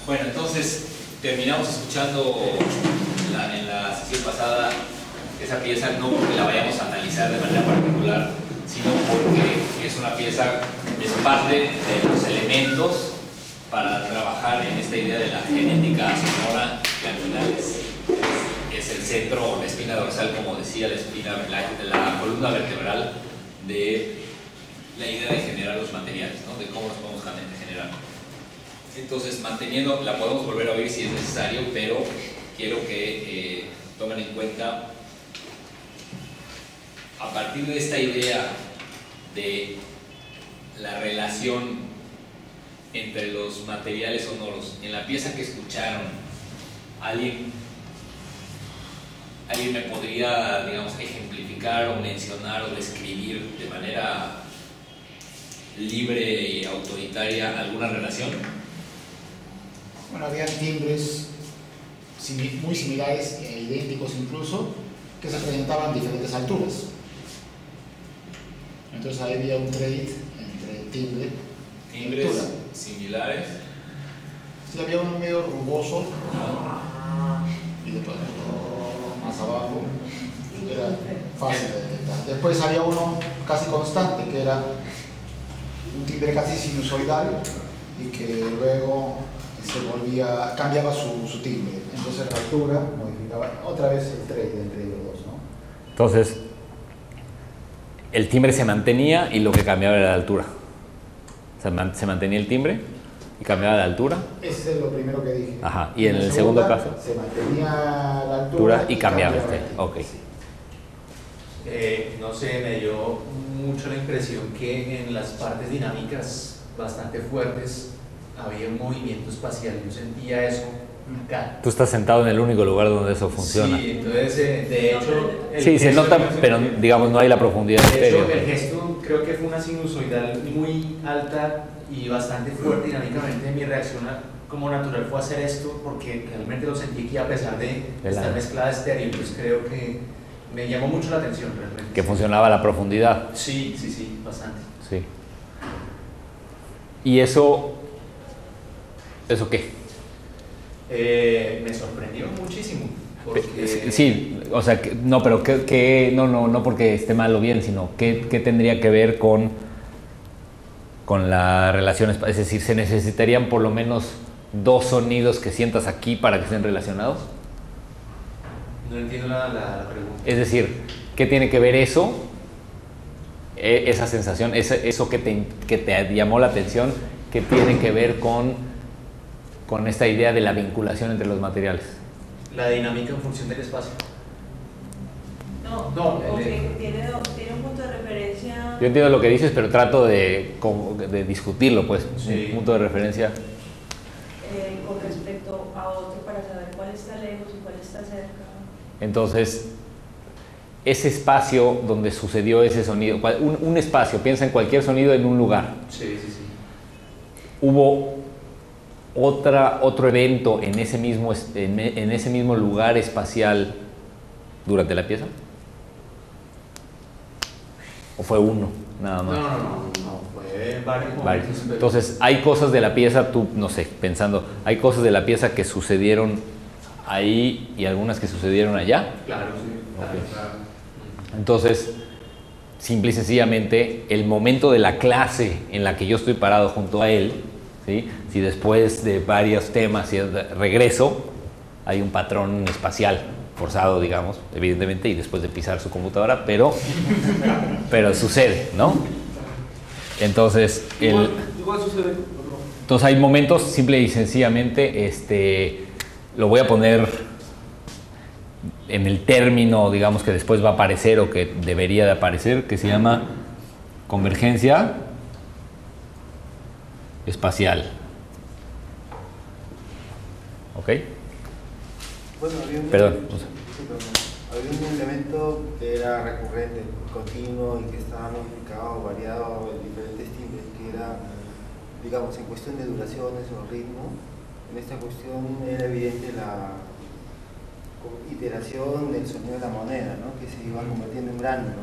Bueno, entonces terminamos escuchando en la sesión pasada esa pieza, no porque la vayamos a analizar de manera particular, sino porque es una pieza, es parte de los elementos para trabajar en esta idea de la genética sonora, que al final es el centro, la espina dorsal, como decía, la columna vertebral de la idea de generar los materiales, ¿no? De cómo los podemos generar. Entonces, manteniendo, la podemos volver a oír si es necesario, pero quiero que tomen en cuenta, a partir de esta idea de la relación entre los materiales sonoros, en la pieza que escucharon, ¿alguien me podría, digamos, ejemplificar o mencionar o describir de manera libre y autoritaria alguna relación? Bueno, había timbres muy similares e idénticos incluso, que se presentaban a diferentes alturas. Entonces ahí había un trade entre timbre y Timbres altura. similares. Sí, había uno medio rugoso y después más abajo era fácil de detectar. Después había uno casi constante, que era un timbre casi sinusoidal y que luego cambiaba su timbre. Entonces la altura modificaba otra vez el trade entre ellos dos, ¿no? Entonces, el timbre se mantenía y lo que cambiaba era la altura. O sea, se mantenía el timbre y cambiaba la altura. Ese es lo primero que dije. Ajá. Y en el segundo caso, se mantenía la altura y cambiaba el timbre. Ok. No sé, me dio mucho la impresión que en las partes dinámicas bastante fuertes había un movimiento espacial. Yo sentía eso acá. Tú estás sentado en el único lugar donde eso funciona. Sí, entonces, de hecho... Sí, se nota, pero digamos no hay la profundidad de De hecho, estéreo. el gesto creo que fue una sinusoidal muy alta y bastante fuerte dinámicamente. Mi reacción como natural fue hacer esto porque realmente lo sentí aquí a pesar de estar mezclada estéreo. Entonces creo que me llamó mucho la atención realmente. Que funcionaba a la profundidad. Sí, bastante. Sí. ¿Y eso qué? Me sorprendió muchísimo. Porque... Sí, o sea, no, pero no porque esté mal o bien, sino ¿qué tendría que ver con la relación? Es decir, ¿se necesitarían por lo menos dos sonidos que sientas aquí para que estén relacionados? No entiendo la pregunta. Es decir, ¿qué tiene que ver eso, esa sensación, eso que te llamó la atención, qué tiene que ver con esta idea de la vinculación entre los materiales? La dinámica en función del espacio. No, tiene un punto de referencia. Yo entiendo lo que dices, pero trato de discutirlo, pues. Sí. Un punto de referencia. Con respecto a otro para saber cuál está lejos y cuál está cerca. Entonces, ese espacio donde sucedió ese sonido, un espacio, piensa en cualquier sonido en un lugar. Sí. ¿Hubo otro evento en ese mismo lugar espacial durante la pieza? ¿O fue uno, nada más? No, fue varios momentos. Entonces, hay cosas de la pieza, tú, no sé, pensando, hay cosas de la pieza que sucedieron ahí y algunas que sucedieron allá. Claro, sí. Claro. Entonces, simple y sencillamente, el momento de la clase en la que yo estoy parado junto a él, ¿sí? Si después de varios temas y regreso, hay un patrón espacial forzado, digamos, evidentemente, y después de pisar su computadora, pero sucede, ¿no? Entonces, igual sucede. Entonces hay momentos, simple y sencillamente, lo voy a poner en el término, digamos, que después va a aparecer o que debería de aparecer, que se llama convergencia espacial. ¿Ok? Bueno, había un elemento que era recurrente, continuo y que estaba modificado, variado en diferentes timbres, que era, digamos, en cuestión de duraciones o ritmo. En esta cuestión era evidente la iteración del sonido de la moneda, ¿no? Que se iba convirtiendo en gránulo.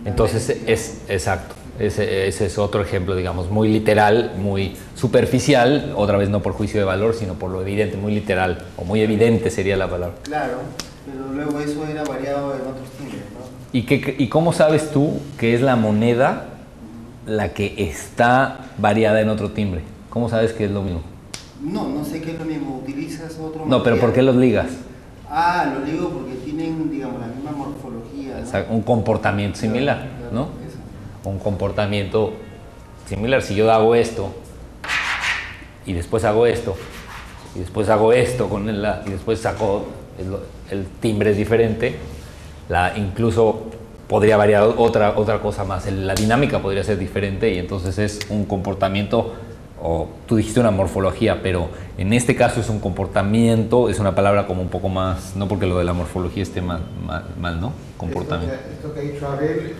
Entonces es exacto. Ese es otro ejemplo, digamos, muy literal, muy superficial, otra vez no por juicio de valor, sino por lo evidente, muy literal, o muy evidente sería la palabra. Claro, pero luego eso era variado en otros timbres, ¿no? ¿Y cómo sabes tú que es la moneda la que está variada en otro timbre? ¿Cómo sabes que es lo mismo? No sé qué es lo mismo, utilizas otro No, pero material. ¿por qué los ligas? Lo digo porque tienen, digamos, la misma morfología, ¿no? O sea, un comportamiento similar, Claro, ¿no? eso. Un comportamiento similar. Si yo hago esto, y después hago esto, y después hago esto, y después saco el timbre es diferente, incluso podría variar otra cosa más, la dinámica podría ser diferente y entonces es un comportamiento, o tú dijiste una morfología, pero en este caso es un comportamiento, es una palabra como un poco más, no porque lo de la morfología esté mal, ¿no? Comportamiento. Esto que ha dicho Abel,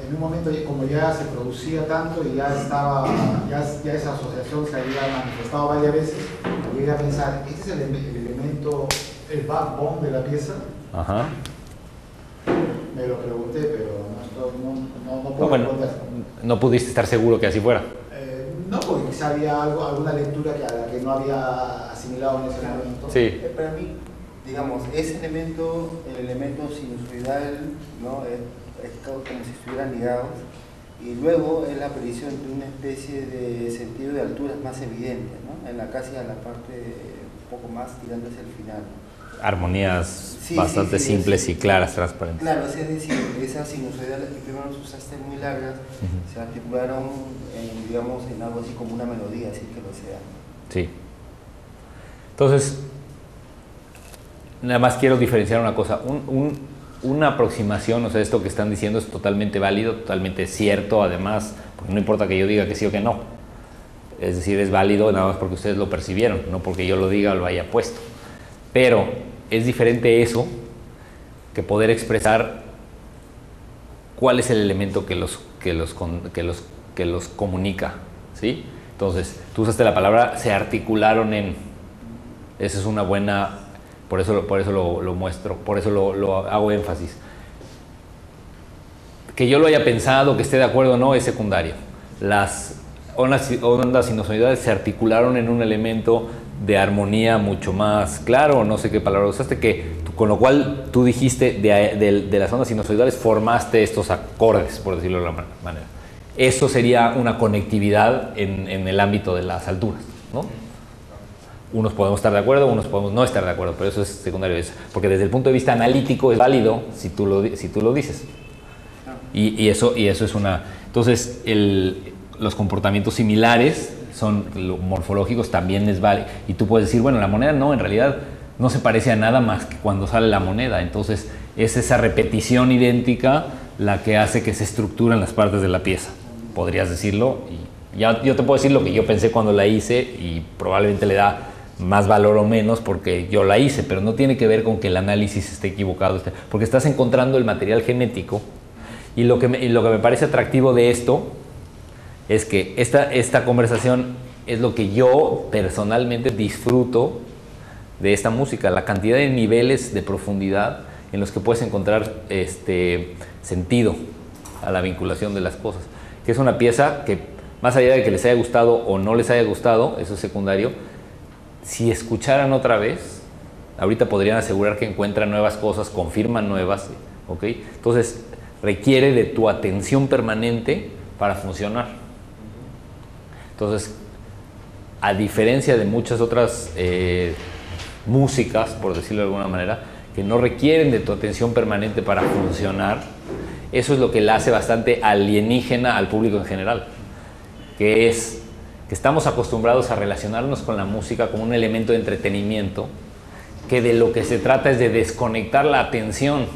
en un momento como ya se producía tanto y ya esa asociación se había manifestado varias veces, llegué a pensar, ¿este es el elemento, el backbone de la pieza? Ajá. Me lo pregunté, pero no puedo responder. No pudiste estar seguro que así fuera. No, porque quizá había alguna lectura a la que no había asimilado en ese momento. Sí. Para mí, digamos, ese elemento, el elemento sinusoidal, ¿no? Es como si estuvieran ligados, y luego es la aparición de una especie de sentido de alturas más evidente, ¿no? Casi en la parte un poco más tirando hacia el final. Armonías bastante simples y claras, transparentes. Claro, es decir, esas sinusoidales que primero usaste muy largas, se articularon digamos, en algo así como una melodía, así que lo sea. Sí. Entonces, nada más quiero diferenciar una cosa. Una aproximación, o sea, esto que están diciendo es totalmente válido, totalmente cierto, además, porque no importa que yo diga que sí o que no. Es decir, es válido nada más porque ustedes lo percibieron, no porque yo lo diga o lo haya puesto. Pero es diferente eso que poder expresar cuál es el elemento que los comunica, ¿sí? Entonces, tú usaste la palabra se articularon en. Esa es una buena, por eso lo muestro, por eso lo hago énfasis. Que yo lo haya pensado, que esté de acuerdo o no, es secundario. Las ondas sinusoidales se articularon en un elemento de armonía mucho más claro, no sé qué palabra usaste, con lo cual tú dijiste de las ondas sinusoidales formaste estos acordes, por decirlo de alguna manera. Eso sería una conectividad en el ámbito de las alturas, ¿no? Unos podemos estar de acuerdo, unos podemos no estar de acuerdo, pero eso es secundario, porque desde el punto de vista analítico es válido si tú lo dices. Y eso es una. Entonces, los comportamientos similares son morfológicos, también es válido. Y tú puedes decir, bueno, la moneda no, en realidad no se parece a nada más que cuando sale la moneda. Entonces, es esa repetición idéntica la que hace que se estructuren las partes de la pieza. Podrías decirlo, y ya yo te puedo decir lo que yo pensé cuando la hice, y probablemente le da más valor o menos porque yo la hice, pero no tiene que ver con que el análisis esté equivocado, porque estás encontrando el material genético. Y lo que me parece atractivo de esto es que esta conversación es lo que yo personalmente disfruto de esta música, la cantidad de niveles de profundidad en los que puedes encontrar sentido a la vinculación de las cosas. Que es una pieza que, más allá de que les haya gustado o no les haya gustado, eso es secundario, si escucharan otra vez, ahorita podrían asegurar que encuentran nuevas cosas, confirman nuevas, ¿ok? Entonces, requiere de tu atención permanente para funcionar. Entonces, a diferencia de muchas otras músicas, por decirlo de alguna manera, que no requieren de tu atención permanente para funcionar, eso es lo que la hace bastante alienígena al público en general, que es que estamos acostumbrados a relacionarnos con la música como un elemento de entretenimiento, que de lo que se trata es de desconectar la atención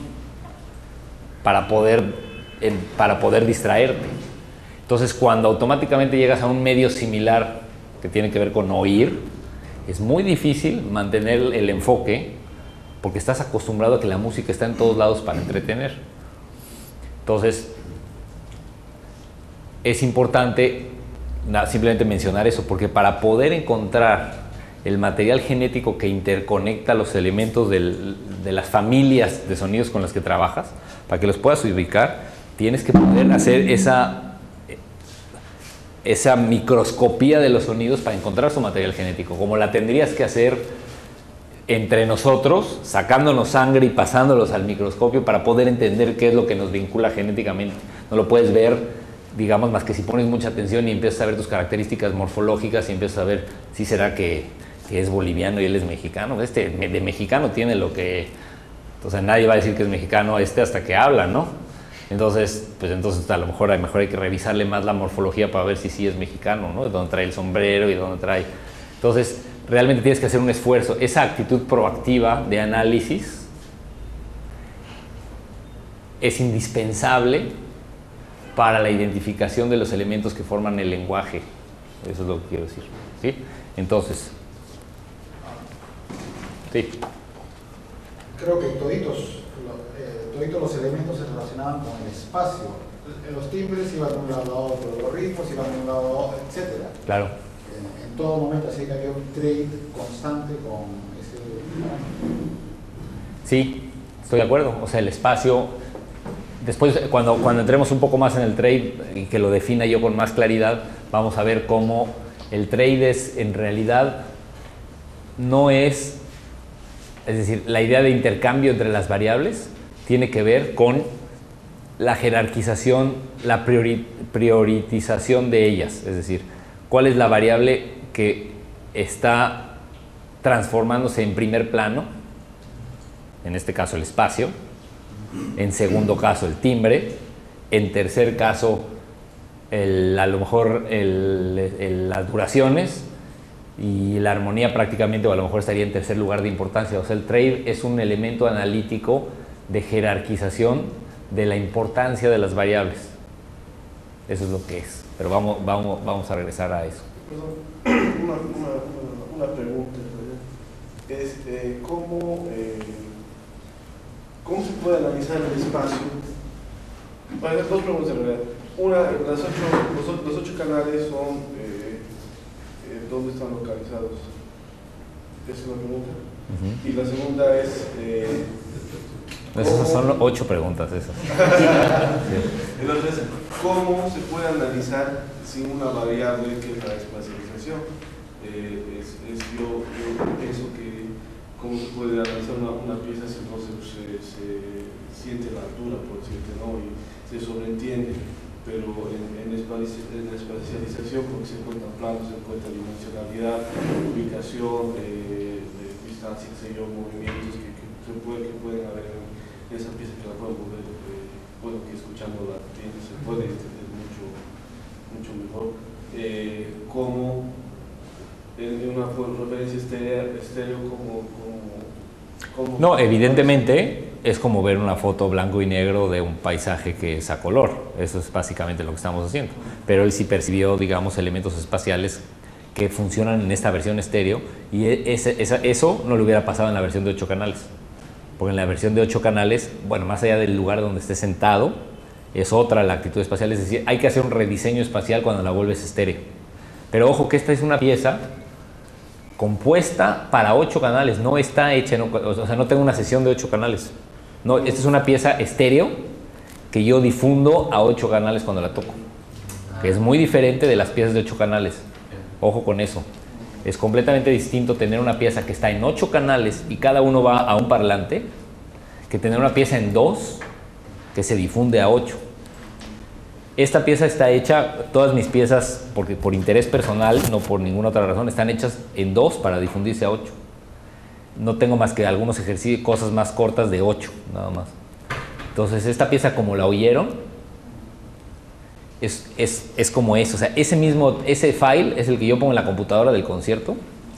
para poder distraerte. Entonces, cuando automáticamente llegas a un medio similar que tiene que ver con oír, es muy difícil mantener el enfoque porque estás acostumbrado a que la música está en todos lados para entretener. Entonces, es importante simplemente mencionar eso, porque para poder encontrar el material genético que interconecta los elementos de las familias de sonidos con las que trabajas, para que los puedas ubicar, tienes que poder hacer esa esa microscopía de los sonidos para encontrar su material genético, como la tendrías que hacer entre nosotros, sacándonos sangre y pasándolos al microscopio para poder entender qué es lo que nos vincula genéticamente. No lo puedes ver, digamos, más que si pones mucha atención y empiezas a ver tus características morfológicas y empiezas a ver si será que es boliviano y él es mexicano. De mexicano tiene lo que... O sea, nadie va a decir que es mexicano hasta que habla, ¿no? Entonces, pues entonces a lo mejor hay que revisarle más la morfología para ver si sí es mexicano, ¿no? De dónde trae el sombrero y dónde trae... Entonces, realmente tienes que hacer un esfuerzo. Esa actitud proactiva de análisis es indispensable para la identificación de los elementos que forman el lenguaje. Eso es lo que quiero decir, ¿sí? Entonces, sí. Creo que toditos los elementos se relacionaban con el espacio. Los timbres iban de un lado a otro, los ritmos iban de un lado a otro, etc. Claro. En todo momento, así que había un trade constante con ese... Sí, estoy de acuerdo. O sea, el espacio... Después, cuando entremos un poco más en el trade y que lo defina yo con más claridad, vamos a ver cómo el trade en realidad no es... Es decir, la idea de intercambio entre las variables tiene que ver con la jerarquización, la priorización de ellas. Es decir, cuál es la variable que está transformándose en primer plano, en este caso el espacio, en segundo caso el timbre, en tercer caso a lo mejor las duraciones, y la armonía prácticamente, o a lo mejor estaría en tercer lugar de importancia. O sea, el trade es un elemento analítico de jerarquización de la importancia de las variables. Eso es lo que es. Pero vamos a regresar a eso. Una pregunta. Es, ¿cómo se puede analizar el espacio? Bueno, dos preguntas en realidad. Una, los ocho canales son... ¿dónde están localizados? Esa es una pregunta. Y la segunda es... Esas son 8 preguntas esas. Entonces, ¿cómo se puede analizar sin una variable que es la espacialización? Yo pienso que cómo se puede analizar una pieza si no se siente la altura, por decirte, ¿no? Y se sobreentiende. Pero en la espacialización, porque se encuentran planos, se encuentra dimensionalidad, ubicación, distancia, movimientos que pueden haber en esa pieza que la pueden volver, bueno, que escuchándola se puede entender mucho mejor. Como en una referencia estéreo, como no, evidentemente es como ver una foto blanco y negro de un paisaje que es a color. Eso es básicamente lo que estamos haciendo. Pero él sí percibió, digamos, elementos espaciales que funcionan en esta versión estéreo, y eso no le hubiera pasado en la versión de 8 canales. Porque en la versión de 8 canales, bueno, más allá del lugar donde esté sentado, es otra la actitud espacial. Es decir, hay que hacer un rediseño espacial cuando la vuelves estéreo. Pero ojo que esta es una pieza compuesta para 8 canales, no está hecha, o sea, no tengo una sesión de 8 canales. No, esta es una pieza estéreo que yo difundo a 8 canales cuando la toco, que es muy diferente de las piezas de 8 canales. Ojo con eso. Es completamente distinto tener una pieza que está en 8 canales y cada uno va a un parlante, que tener una pieza en 2 que se difunde a 8. Esta pieza está hecha, todas mis piezas, porque por interés personal, no por ninguna otra razón, están hechas en 2 para difundirse a 8. No tengo más que algunos ejercicios, cosas más cortas de 8, nada más. Entonces, esta pieza, como la oyeron, es como eso. O sea, ese file es el que yo pongo en la computadora del concierto,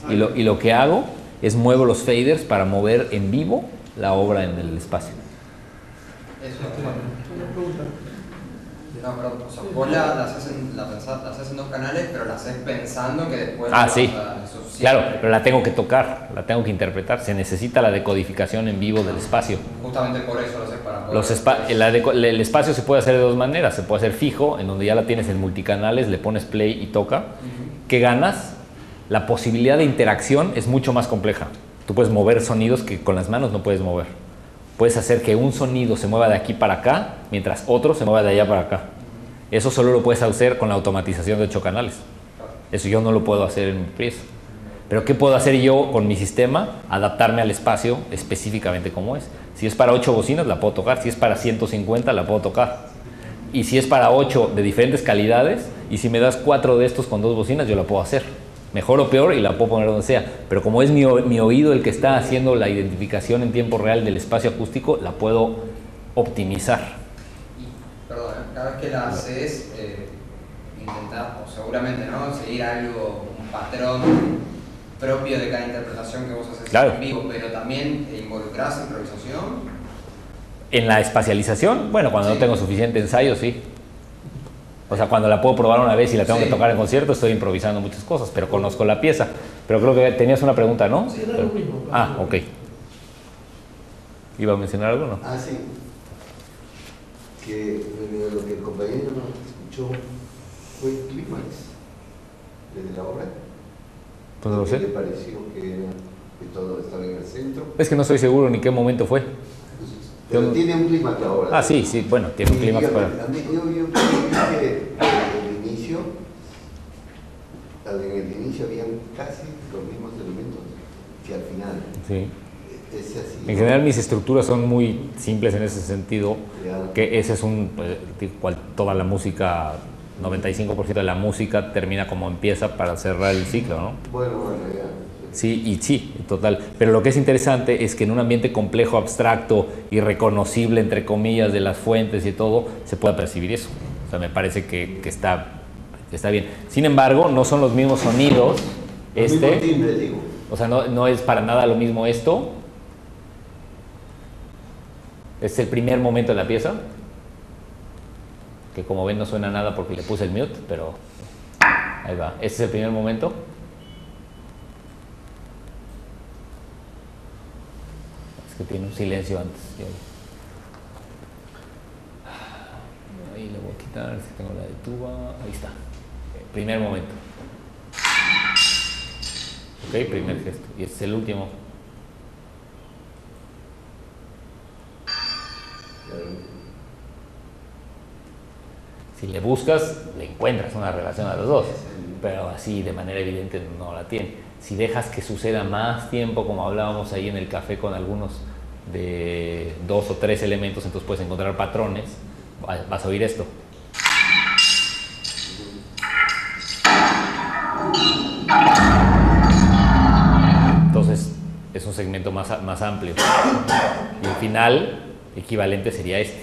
y lo que hago es muevo los faders para mover en vivo la obra en el espacio. Eso es una pregunta. No, perdón, o sea, vos las haces en 2 canales, pero las haces pensando que después... Sí, claro, pero la tengo que tocar, la tengo que interpretar. Se necesita la decodificación en vivo del espacio. Justamente por eso lo haces para poder... El espacio se puede hacer de 2 maneras. Se puede hacer fijo, en donde ya la tienes en multicanales, le pones play y toca. ¿Qué ganas? La posibilidad de interacción es mucho más compleja. Tú puedes mover sonidos que con las manos no puedes mover. Puedes hacer que un sonido se mueva de aquí para acá, mientras otro se mueva de allá para acá. Eso solo lo puedes hacer con la automatización de 8 canales. Eso yo no lo puedo hacer en mi pieza. Pero ¿qué puedo hacer yo con mi sistema? Adaptarme al espacio específicamente como es. Si es para 8 bocinas, la puedo tocar. Si es para 150, la puedo tocar. Y si es para 8 de diferentes calidades, y si me das 4 de estos con 2 bocinas, yo la puedo hacer. Mejor o peor, y la puedo poner donde sea. Pero como es mi oído el que está haciendo la identificación en tiempo real del espacio acústico, la puedo optimizar. Perdón, cada vez que la haces, intentás, o seguramente, ¿no?, seguir algo, un patrón propio de cada interpretación que vos haces claro. en vivo, pero también involucrás improvisación. En la espacialización, bueno, cuando no tengo suficiente ensayo, sí. O sea, cuando la puedo probar una vez y la tengo que tocar en concierto, estoy improvisando muchas cosas, pero conozco la pieza. Pero creo que tenías una pregunta, ¿no? Sí, era lo mismo. Ah, ok. ¿Iba a mencionar algo, no? Ah, sí. Que lo que el compañero escuchó fue el clímax de la obra. Pues no lo sé. ¿Qué le pareció que todo estaba en el centro? Es que no estoy seguro ni qué momento fue. Pero tiene un clímax la obra. Ah, sí, sí, bueno, tiene un clímax para... Yo que en el inicio habían casi los mismos elementos que al final. Sí. Es así, en general mis estructuras son muy simples en ese sentido, que ese es toda la música, 95% de la música termina como empieza para cerrar el ciclo, ¿no? Bueno, ya. Sí, y sí, total. Pero lo que es interesante es que en un ambiente complejo, abstracto y reconocible, entre comillas, de las fuentes y todo, se pueda percibir eso. O sea, me parece que está bien. Sin embargo, no son los mismos sonidos. Timbre, digo. O sea, no es para nada lo mismo esto. Es el primer momento de la pieza, que como ven no suena nada porque le puse el mute, pero ahí va. Este es el primer momento. Es que tiene un silencio antes. Ahí le voy a quitar, si tengo la de tuba. Ahí está. Primer momento. Ok, primer gesto. Y este es el último. Si le buscas, le encuentras una relación a los dos, pero así de manera evidente no la tiene. Si dejas que suceda más tiempo, como hablábamos ahí en el café con algunos de 2 o 3 elementos, entonces puedes encontrar patrones. Vas a oír esto. Entonces es un segmento más amplio. Y el final equivalente sería este.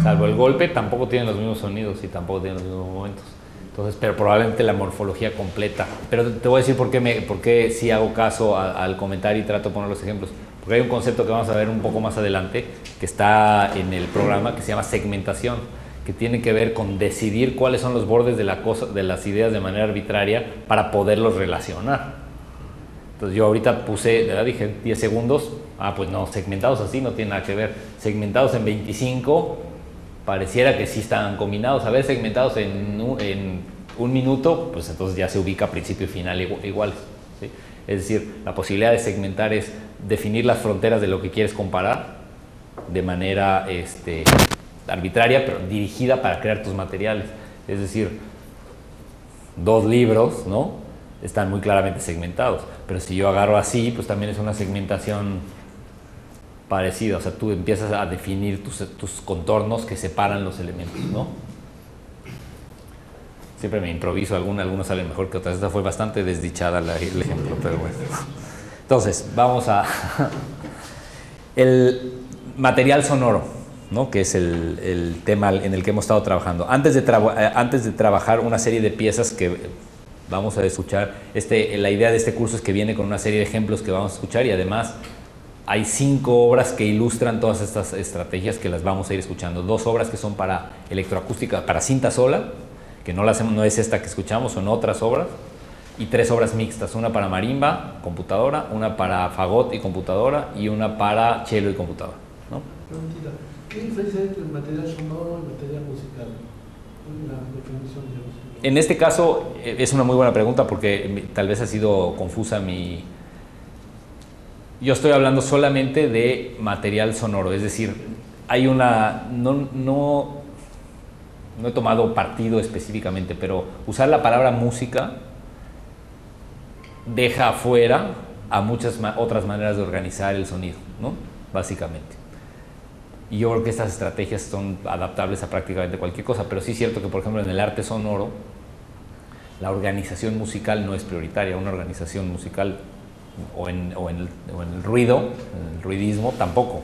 Salvo el golpe, tampoco tienen los mismos sonidos y tampoco tienen los mismos momentos. Entonces, pero probablemente la morfología completa. Pero te voy a decir por qué sí hago caso al comentario y trato de poner los ejemplos. Porque hay un concepto que vamos a ver un poco más adelante, que está en el programa, que se llama segmentación, que tiene que ver con decidir cuáles son los bordes de las ideas de manera arbitraria para poderlos relacionar. Entonces yo ahorita dije 10 segundos, pues no, segmentados así no tiene nada que ver. Segmentados en 25, pareciera que sí están combinados. A ver, segmentados en un minuto, pues entonces ya se ubica principio y final igual, ¿sí? Es decir, la posibilidad de segmentar es definir las fronteras de lo que quieres comparar de manera arbitraria, pero dirigida para crear tus materiales. Es decir, 2 libros, ¿no?, están muy claramente segmentados, pero si yo agarro así, pues también es una segmentación parecida. O sea, tú empiezas a definir tus contornos que separan los elementos, ¿no? Siempre me improviso, algunos salen mejor que otras. Esta fue bastante desdichada el ejemplo, pero bueno. Entonces, vamos a el material sonoro, ¿no?, que es el tema en el que hemos estado trabajando. Antes de trabajar una serie de piezas que vamos a escuchar, la idea de este curso es que viene con una serie de ejemplos que vamos a escuchar, y además hay 5 obras que ilustran todas estas estrategias que las vamos a ir escuchando. 2 obras que son para electroacústica, para cinta sola, que no es esta que escuchamos, son otras obras, y 3 obras mixtas, una para marimba, computadora, una para fagot y computadora, y una para cello y computadora, ¿no? Preguntita, ¿qué diferencia hay entre el material sonoro y el material musical? En este caso es una muy buena pregunta porque tal vez ha sido confusa mi... Yo estoy hablando solamente de material sonoro, es decir, hay una... No he tomado partido específicamente, pero usar la palabra música deja afuera a muchas otras maneras de organizar el sonido, ¿no? Básicamente. Y yo creo que estas estrategias son adaptables a prácticamente cualquier cosa, pero sí es cierto que, por ejemplo, en el arte sonoro, la organización musical no es prioritaria. Una organización musical o en el ruido, en el ruidismo, tampoco.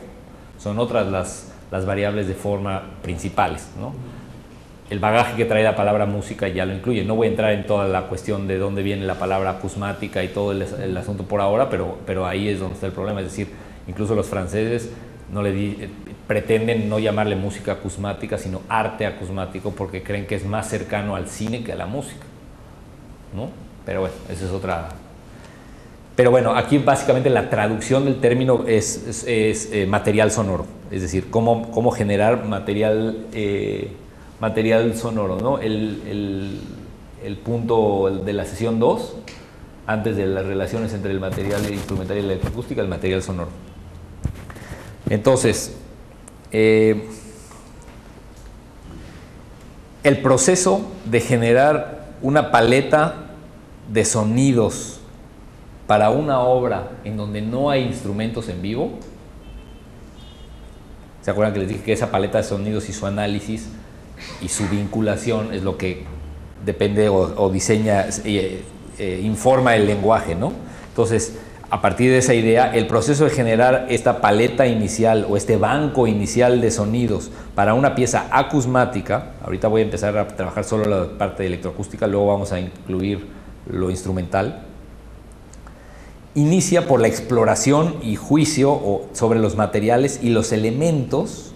Son otras las variables de forma principales, ¿no? El bagaje que trae la palabra música ya lo incluye. No voy a entrar en toda la cuestión de dónde viene la palabra acusmática y todo el asunto por ahora, pero ahí es donde está el problema. Es decir, incluso los franceses pretenden no llamarle música acusmática, sino arte acusmático, porque creen que es más cercano al cine que a la música, ¿no? Pero bueno, esa es otra... Pero bueno, aquí básicamente la traducción del término es material sonoro, es decir, cómo generar material sonoro, ¿no? El punto de la sesión 2, antes de las relaciones entre el material instrumental y la electroacústica, el material sonoro. Entonces, el proceso de generar una paleta de sonidos para una obra en donde no hay instrumentos en vivo, ¿se acuerdan que les dije que esa paleta de sonidos y su análisis y su vinculación es lo que depende o diseña, informa el lenguaje, ¿no? Entonces, a partir de esa idea, el proceso de generar esta paleta inicial o este banco inicial de sonidos para una pieza acusmática, ahorita voy a empezar a trabajar solo la parte de electroacústica, luego vamos a incluir lo instrumental, inicia por la exploración y juicio sobre los materiales y los elementos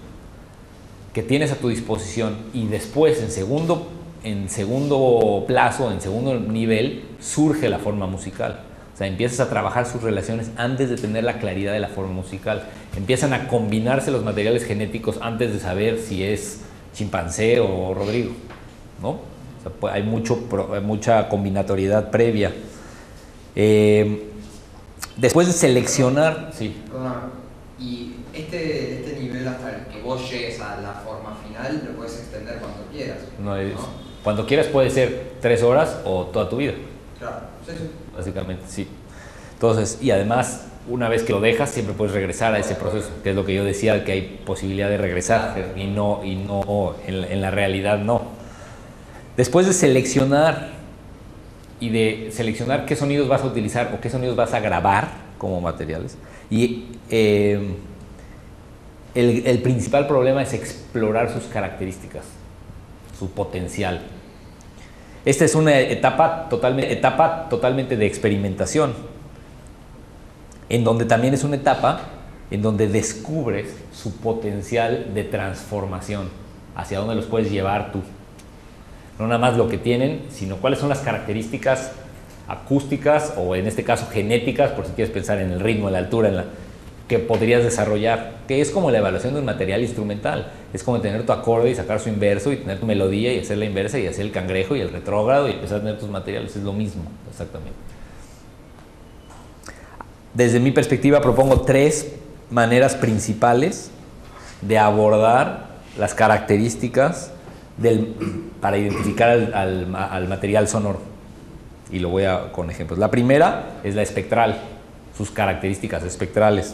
que tienes a tu disposición, y después en segundo plazo, en segundo nivel, surge la forma musical. O sea, empiezas a trabajar sus relaciones antes de tener la claridad de la forma musical. Empiezan a combinarse los materiales genéticos antes de saber si es chimpancé o Rodrigo, ¿no? O sea, pues hay mucha combinatoriedad previa. Después de seleccionar... Sí. Y este nivel hasta el que vos llegues a la forma final lo puedes extender cuando quieras. ¿No? Cuando quieras puede ser 3 horas o toda tu vida. Claro, sí. Básicamente, sí. Entonces, y además, una vez que lo dejas, siempre puedes regresar a ese proceso, que es lo que yo decía, que hay posibilidad de regresar, y no en la realidad no. Después de seleccionar qué sonidos vas a utilizar o qué sonidos vas a grabar como materiales, y el principal problema es explorar sus características, su potencial. Esta es una etapa totalmente de experimentación, en donde también es una etapa en donde descubres su potencial de transformación, hacia dónde los puedes llevar tú. No nada más lo que tienen, sino cuáles son las características acústicas o en este caso genéticas, por si quieres pensar en el ritmo, en la altura, que podrías desarrollar, que es como la evaluación de un material instrumental. Es como tener tu acorde y sacar su inverso y tener tu melodía y hacer la inversa y hacer el cangrejo y el retrógrado y empezar a tener tus materiales. Es lo mismo, exactamente. Desde mi perspectiva propongo 3 maneras principales de abordar las características para identificar al material sonoro. Y lo voy con ejemplos. La primera es la espectral, sus características espectrales,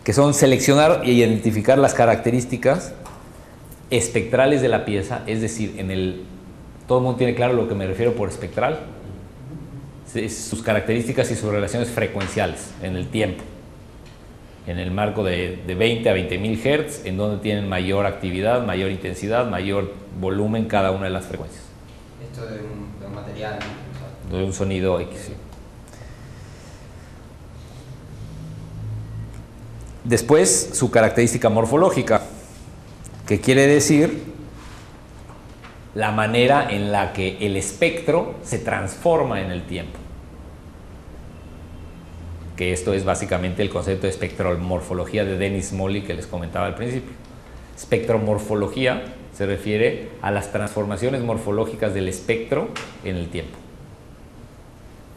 que son seleccionar y identificar las características espectrales de la pieza, es decir, todo el mundo tiene claro lo que me refiero por espectral, sus características y sus relaciones frecuenciales en el tiempo, en el marco de 20 a 20.000 Hz, en donde tienen mayor actividad, mayor intensidad, mayor volumen cada una de las frecuencias. Esto de un material, ¿no? De un sonido X. Sí. Después, su característica morfológica, que quiere decir la manera en la que el espectro se transforma en el tiempo. Que esto es básicamente el concepto de espectromorfología de Dennis Smalley que les comentaba al principio. Espectromorfología se refiere a las transformaciones morfológicas del espectro en el tiempo.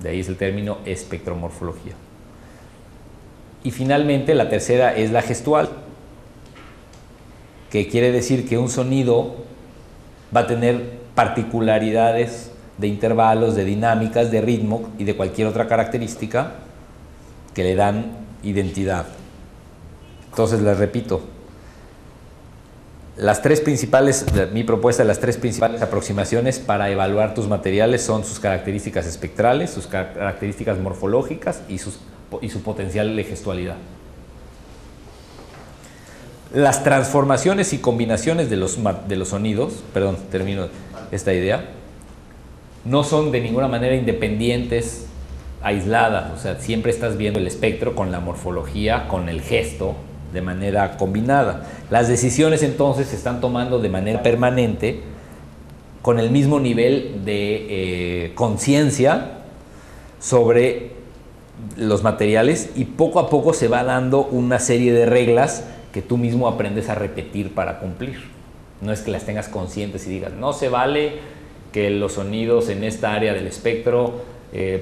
De ahí es el término espectromorfología. Y finalmente la tercera es la gestual, que quiere decir que un sonido va a tener particularidades de intervalos, de dinámicas, de ritmo y de cualquier otra característica que le dan identidad. Entonces les repito, mi propuesta de las tres principales aproximaciones para evaluar tus materiales son sus características espectrales, sus características morfológicas y su potencial de gestualidad. Las transformaciones y combinaciones de los sonidos, perdón, termino esta idea, no son de ninguna manera independientes, aisladas, o sea, siempre estás viendo el espectro con la morfología, con el gesto, de manera combinada. Las decisiones entonces se están tomando de manera permanente, con el mismo nivel de conciencia sobre los materiales, y poco a poco se va dando una serie de reglas que tú mismo aprendes a repetir para cumplir. No es que las tengas conscientes y digas, no se vale que los sonidos en esta área del espectro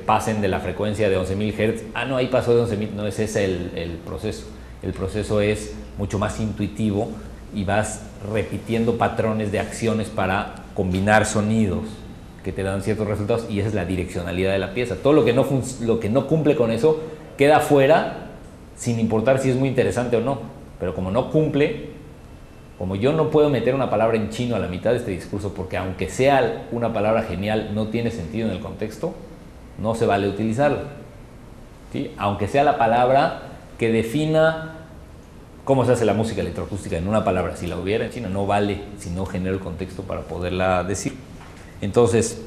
pasen de la frecuencia de 11.000 Hz. Ah, no, ahí pasó de 11.000. No es ese el proceso. El proceso es mucho más intuitivo y vas repitiendo patrones de acciones para combinar sonidos que te dan ciertos resultados, y esa es la direccionalidad de la pieza. Todo lo que no cumple con eso queda fuera, sin importar si es muy interesante o no. Pero como no cumple, como yo no puedo meter una palabra en chino a la mitad de este discurso, porque aunque sea una palabra genial, no tiene sentido en el contexto, no se vale utilizarla, ¿sí? Aunque sea la palabra que defina cómo se hace la música electroacústica en una palabra, si la hubiera en chino, no vale si no genera el contexto para poderla decir. Entonces,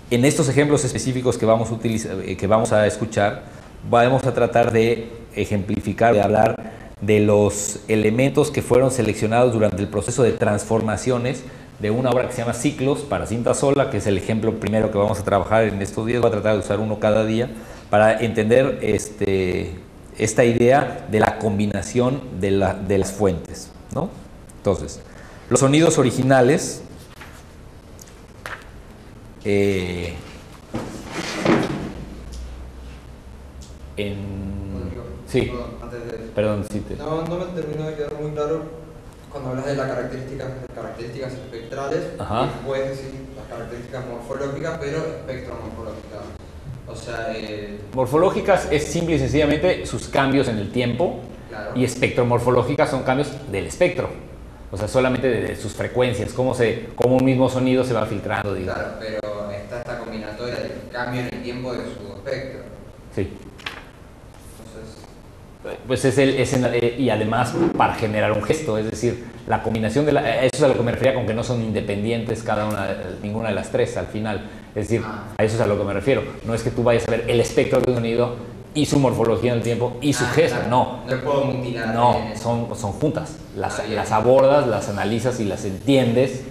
en estos ejemplos específicos que vamos a utilizar, que vamos a escuchar, vamos a tratar de ejemplificar, de hablar de los elementos que fueron seleccionados durante el proceso de transformaciones de una obra que se llama Ciclos para cinta sola, que es el ejemplo primero que vamos a trabajar en estos días. Voy a tratar de usar uno cada día para entender esta idea de la combinación de las fuentes, ¿no? Entonces, los sonidos originales sí, perdón, sí no me terminó de quedar muy claro cuando hablas de las características espectrales. Ajá. Puedes decir las características morfológicas, pero espectromorfológicas. O sea, morfológicas es simple y sencillamente sus cambios en el tiempo, claro. Y espectromorfológicas son cambios del espectro, o sea, solamente de sus frecuencias, cómo un mismo sonido se va filtrando, digamos. Claro, pero está esta combinatoria del cambio en el tiempo de su espectro. Sí. Pues y además para generar un gesto, es decir, la combinación eso es a lo que me refería con que no son independientes ninguna de las tres al final, es decir, a eso es a lo que me refiero. No es que tú vayas a ver el espectro de un sonido y su morfología en el tiempo y su gesto, claro. No Puedo mutilar. No, son juntas, las abordas, las analizas y las entiendes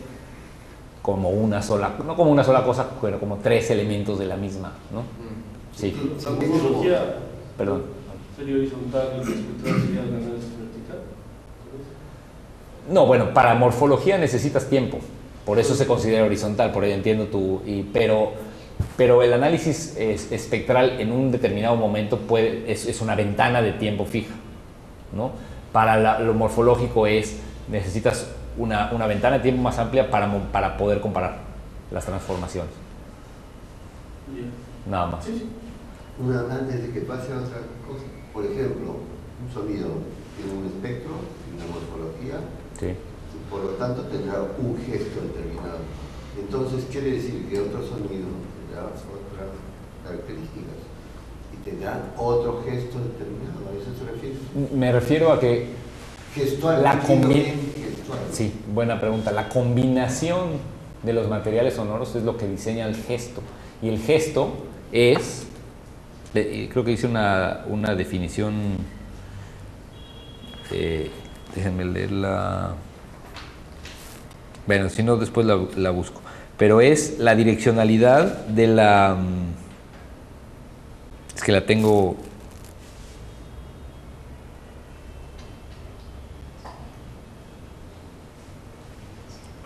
como una sola, no como una sola cosa, pero como tres elementos de la misma, ¿no? Sí. La morfología, perdón, ¿sería horizontal y el espectral sería el análisis vertical? No, bueno, para morfología necesitas tiempo, por eso se considera horizontal, por ahí entiendo pero el análisis espectral en un determinado momento es una ventana de tiempo fija, ¿no? Para lo morfológico necesitas una ventana de tiempo más amplia para poder comparar las transformaciones. Nada más. Sí. Antes de que pase a otra cosa, por ejemplo, un sonido tiene un espectro, tiene una morfología, sí. Y por lo tanto tendrá un gesto determinado. Entonces quiere decir que otro sonido tendrá otras características y tendrá otro gesto determinado. ¿A eso se refiere? Me refiero a que gestual, gestual. Sí, buena pregunta. La combinación de los materiales sonoros es lo que diseña el gesto, y el gesto es, creo que hice una definición, déjenme leerla, bueno, si no después la busco, pero es la direccionalidad de es que la tengo,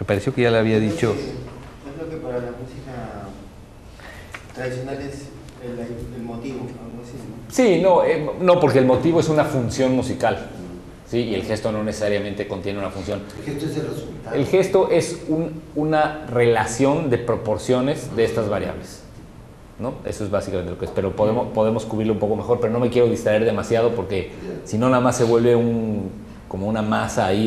Me pareció que ya le había dicho. Yo creo que para la música tradicional es el motivo, algo así, ¿no? Sí, no, porque el motivo es una función musical, ¿sí? Y el gesto no necesariamente contiene una función. El gesto es el resultado. El gesto es una relación de proporciones de estas variables, ¿no? Eso es básicamente lo que es, pero podemos cubrirlo un poco mejor, pero no me quiero distraer demasiado porque si no nada más se vuelve como una masa ahí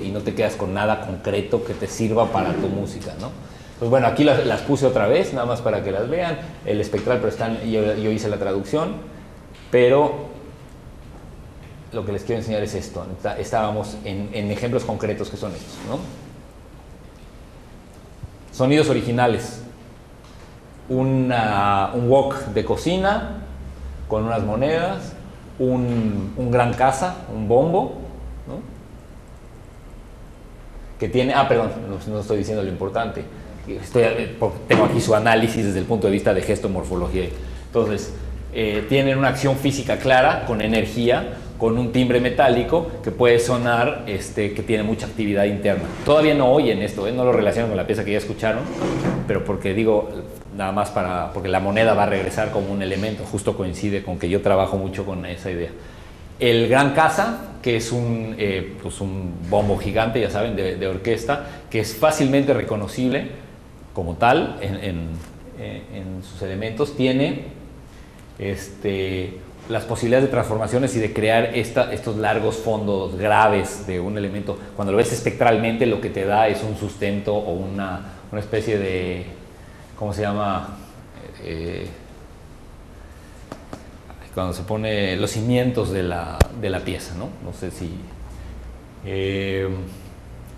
y no te quedas con nada concreto que te sirva para tu música, ¿no? Pues bueno, aquí las puse otra vez, nada más para que las vean, el espectral, pero yo hice la traducción, pero lo que les quiero enseñar es esto. Estábamos en ejemplos concretos que son estos, ¿no? Sonidos originales. Un wok de cocina con unas monedas, un gran casa, un bombo, ¿no? Que tiene, perdón, no estoy diciendo lo importante, tengo aquí su análisis desde el punto de vista de gestomorfología. Entonces, tienen una acción física clara, con energía, con un timbre metálico que puede sonar, que tiene mucha actividad interna. Todavía no oyen esto, no lo relaciono con la pieza que ya escucharon, pero porque digo, nada más porque la moneda va a regresar como un elemento, justo coincide con que yo trabajo mucho con esa idea. El gran casa, que es un bombo gigante, ya saben, de orquesta, que es fácilmente reconocible como tal en sus elementos, tiene las posibilidades de transformaciones y de crear estos largos fondos graves de un elemento. Cuando lo ves espectralmente, lo que te da es un sustento o una especie de, ¿cómo se llama? Cuando se pone los cimientos de la pieza, ¿no? No sé si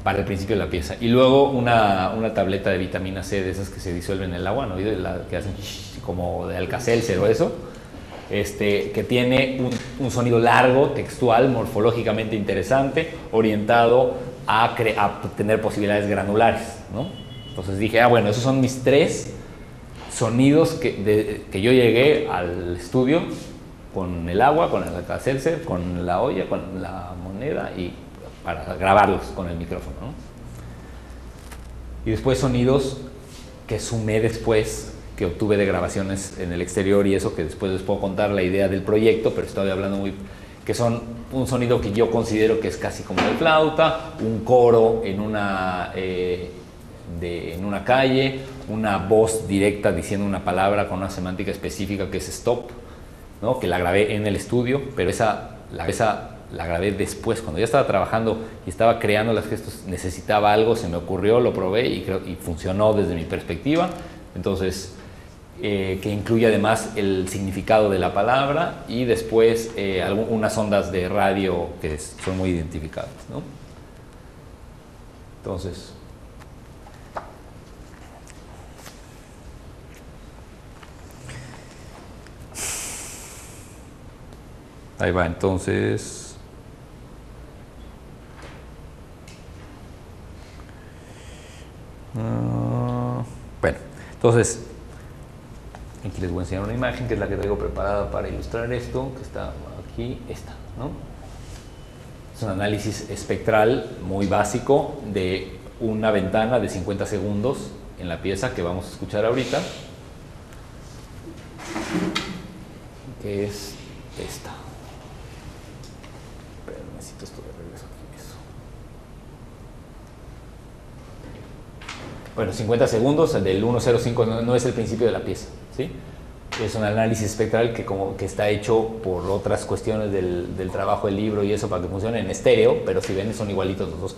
para el principio de la pieza. Y luego una tableta de vitamina C de esas que se disuelven en el agua, ¿no? Que hacen como de Alka-Seltzer o eso. Que tiene un sonido largo, textual, morfológicamente interesante, orientado a tener posibilidades granulares, ¿no? Entonces dije, bueno, esos son mis 3 sonidos que yo llegué al estudio con el agua, con el Alka-Seltzer, con la olla, con la moneda y para grabarlos con el micrófono, ¿no? Y después sonidos que sumé después, que obtuve de grabaciones en el exterior y eso, que después les puedo contar la idea del proyecto, pero estoy hablando que son un sonido que yo considero que es casi como de flauta, un coro en una calle, una voz directa diciendo una palabra con una semántica específica que es stop, ¿no? Que la grabé en el estudio, pero la grabé después, cuando ya estaba trabajando y estaba creando los gestos, necesitaba algo, se me ocurrió, lo probé y funcionó desde mi perspectiva. Entonces, que incluye además el significado de la palabra y después unas ondas de radio que son muy identificadas, ¿no? Entonces, ahí va, entonces. Bueno, entonces, aquí les voy a enseñar una imagen que es la que traigo preparada para ilustrar esto, que está aquí, ¿no? Es un análisis espectral muy básico de una ventana de 50 segundos en la pieza que vamos a escuchar ahorita, que es esta. Pero necesito esto de regreso aquí. Eso. Bueno, 50 segundos, el del 1:05 no es el principio de la pieza, ¿sí? Es un análisis espectral que está hecho por otras cuestiones del trabajo del libro y eso para que funcione en estéreo, pero si ven son igualitos los dos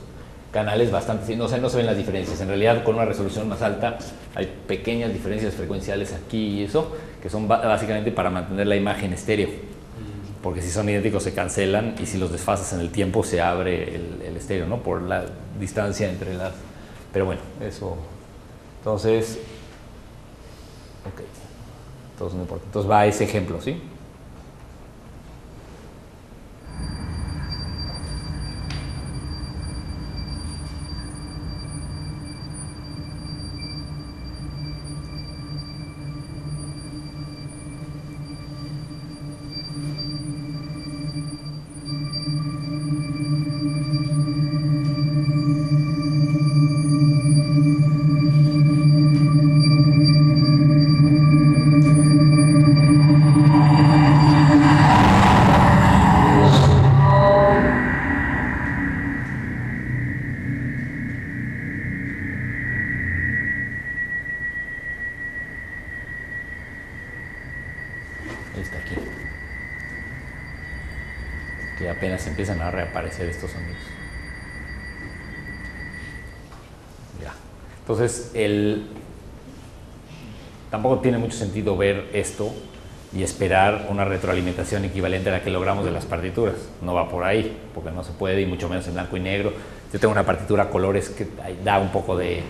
canales, bastante, no se ven las diferencias. En realidad con una resolución más alta hay pequeñas diferencias frecuenciales aquí y eso, que son básicamente para mantener la imagen estéreo, porque si son idénticos se cancelan y si los desfasas en el tiempo se abre el estéreo, ¿no? Por la distancia entre las... Pero bueno, eso... Entonces... Ok. Entonces no importa. Entonces va ese ejemplo, ¿sí? apenas empiezan a reaparecer estos sonidos. Ya. Entonces, tampoco tiene mucho sentido ver esto y esperar una retroalimentación equivalente a la que logramos de las partituras. No va por ahí, porque no se puede, y mucho menos en blanco y negro. Yo tengo una partitura a colores que da un poco de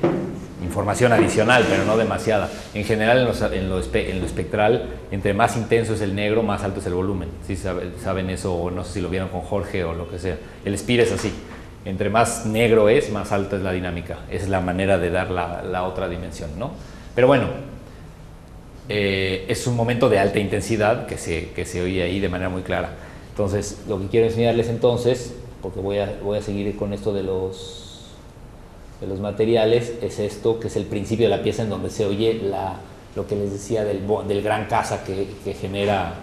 información adicional, pero no demasiada. En general, en lo espectral, entre más intenso es el negro, más alto es el volumen. ¿Sí saben eso? O no sé si lo vieron con Jorge o lo que sea. El Spire es así. Entre más negro es, más alta es la dinámica. Esa es la manera de dar la otra dimensión, ¿no? Pero bueno, es un momento de alta intensidad que se oye ahí de manera muy clara. Entonces, lo que quiero enseñarles entonces, porque voy a seguir con esto de los materiales, es esto, que es el principio de la pieza, en donde se oye lo que les decía del gran casa que genera.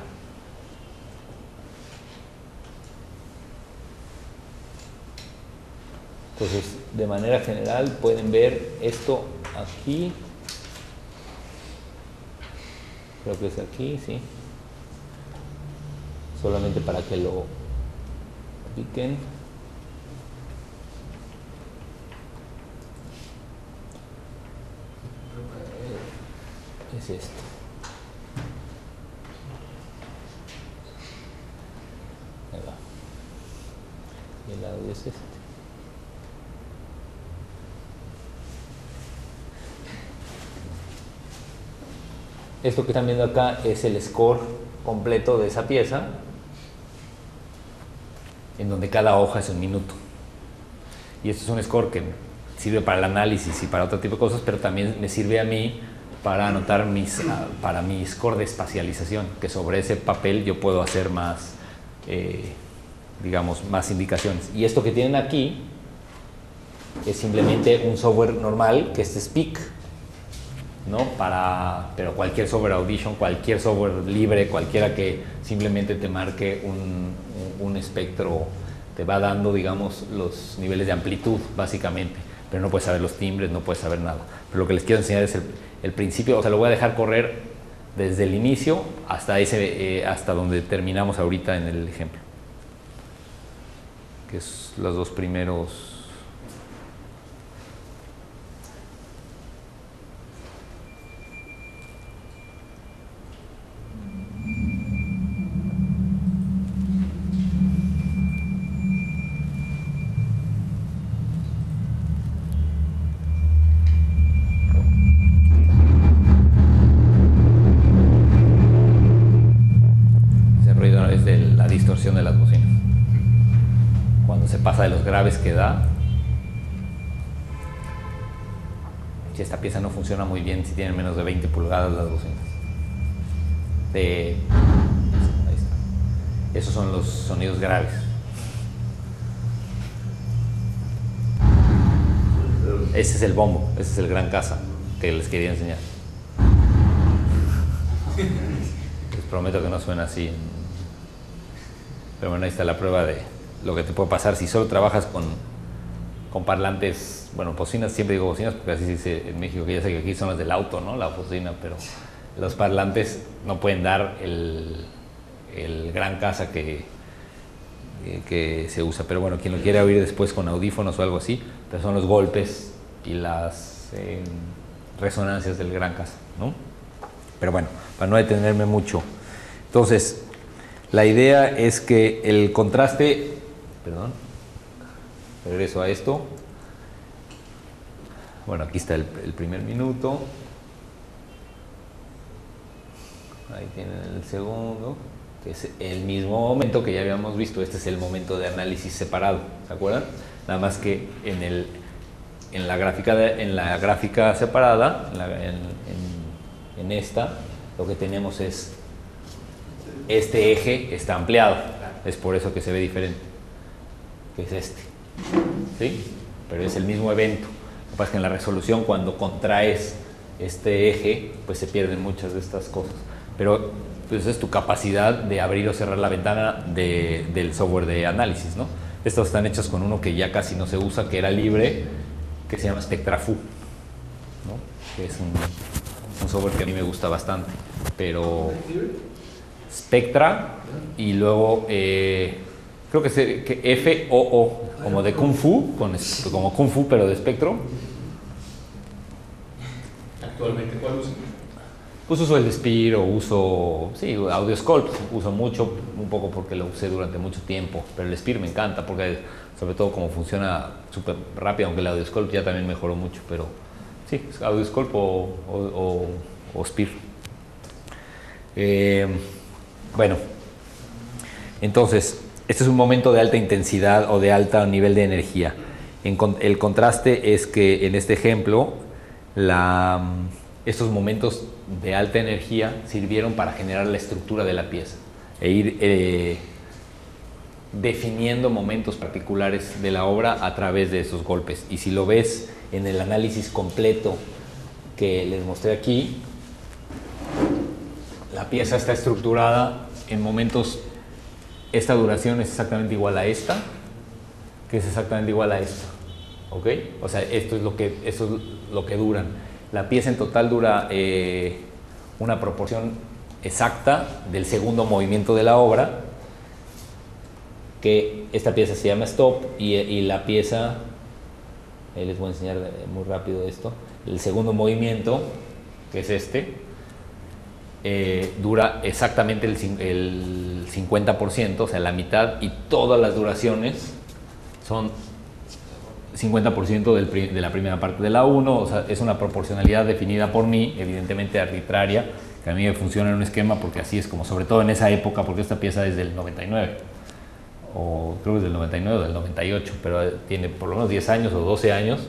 Entonces, de manera general, pueden ver esto aquí. Creo que es aquí, sí. Solamente para que lo piquen. Es esto. Ahí va. Y el audio es este. Esto que están viendo acá es el score completo de esa pieza, en donde cada hoja es un minuto. Y esto es un score que sirve para el análisis y para otro tipo de cosas, pero también me sirve a mí para anotar para mi score de espacialización, que sobre ese papel yo puedo hacer más, digamos, más indicaciones. Y esto que tienen aquí es simplemente un software normal, que es Speak, ¿no? Pero cualquier software Audition, cualquier software libre, cualquiera que simplemente te marque un espectro, te va dando, digamos, los niveles de amplitud, básicamente. Pero no puedes saber los timbres, no puedes saber nada. Pero lo que les quiero enseñar es el principio, o sea, lo voy a dejar correr desde el inicio hasta donde terminamos ahorita en el ejemplo, que es los dos primeros. De las bocinas, cuando se pasa de los graves que da. Si esta pieza no funciona muy bien si tienen menos de 20 pulgadas las bocinas, ahí está. Esos son los sonidos graves. Ese es el bombo, ese es el gran casa que les quería enseñar. Les prometo que no suena así. Pero bueno, ahí está la prueba de lo que te puede pasar si solo trabajas con parlantes, bueno, bocinas, siempre digo bocinas porque así se dice en México, que ya sé que aquí son las del auto, ¿no? La bocina, pero los parlantes no pueden dar el gran casa que se usa. Pero bueno, quien lo quiere oír después con audífonos o algo así, pues son los golpes y las resonancias del gran casa, ¿no? Pero bueno, para no detenerme mucho. Entonces, la idea es que el contraste, regreso a esto. Bueno, aquí está el primer minuto. Ahí tienen el segundo, que es el mismo momento que ya habíamos visto. Este es el momento de análisis separado, ¿se acuerdan? Nada más que en la gráfica separada, en esta, lo que tenemos es este eje está ampliado, es por eso que se ve diferente, que es este, ¿sí? Pero es el mismo evento. Lo que pasa es que en la resolución, cuando contraes este eje, pues se pierden muchas de estas cosas. Pero pues es tu capacidad de abrir o cerrar la ventana del software de análisis, ¿no? Estos están hechos con uno que ya casi no se usa, que era libre, que se llama SpectraFu, ¿no? Que es un software que a mí me gusta bastante, pero Spectra, y luego creo creo que FOO, como de Kung Fu, como Kung Fu pero de espectro. ¿Actualmente cuál usa? Pues uso el Sphere o uso, sí, Audiosculpt, uso mucho, un poco porque lo usé durante mucho tiempo, pero el Sphere me encanta porque sobre todo como funciona súper rápido, aunque el Audiosculpt ya también mejoró mucho, pero sí, Audiosculpt o Sphere. Bueno, entonces, este es un momento de alta intensidad o de alto nivel de energía. El contraste es que en este ejemplo, estos momentos de alta energía sirvieron para generar la estructura de la pieza e ir definiendo momentos particulares de la obra a través de esos golpes. Y si lo ves en el análisis completo que les mostré aquí, la pieza está estructurada en momentos. Esta duración es exactamente igual a esta, que es exactamente igual a esta, ¿ok? O sea, esto es lo que duran. La pieza en total dura una proporción exacta del segundo movimiento de la obra, que esta pieza se llama stop y la pieza, les voy a enseñar muy rápido esto, el segundo movimiento, que es este, dura exactamente el 50%, o sea, la mitad, y todas las duraciones son 50% de la primera parte de la 1, o sea, es una proporcionalidad definida por mí, evidentemente arbitraria, que a mí me funciona en un esquema porque así es como, sobre todo en esa época, porque esta pieza es del 99, o creo que es del 99 o del 98, pero tiene por lo menos 10 años o 12 años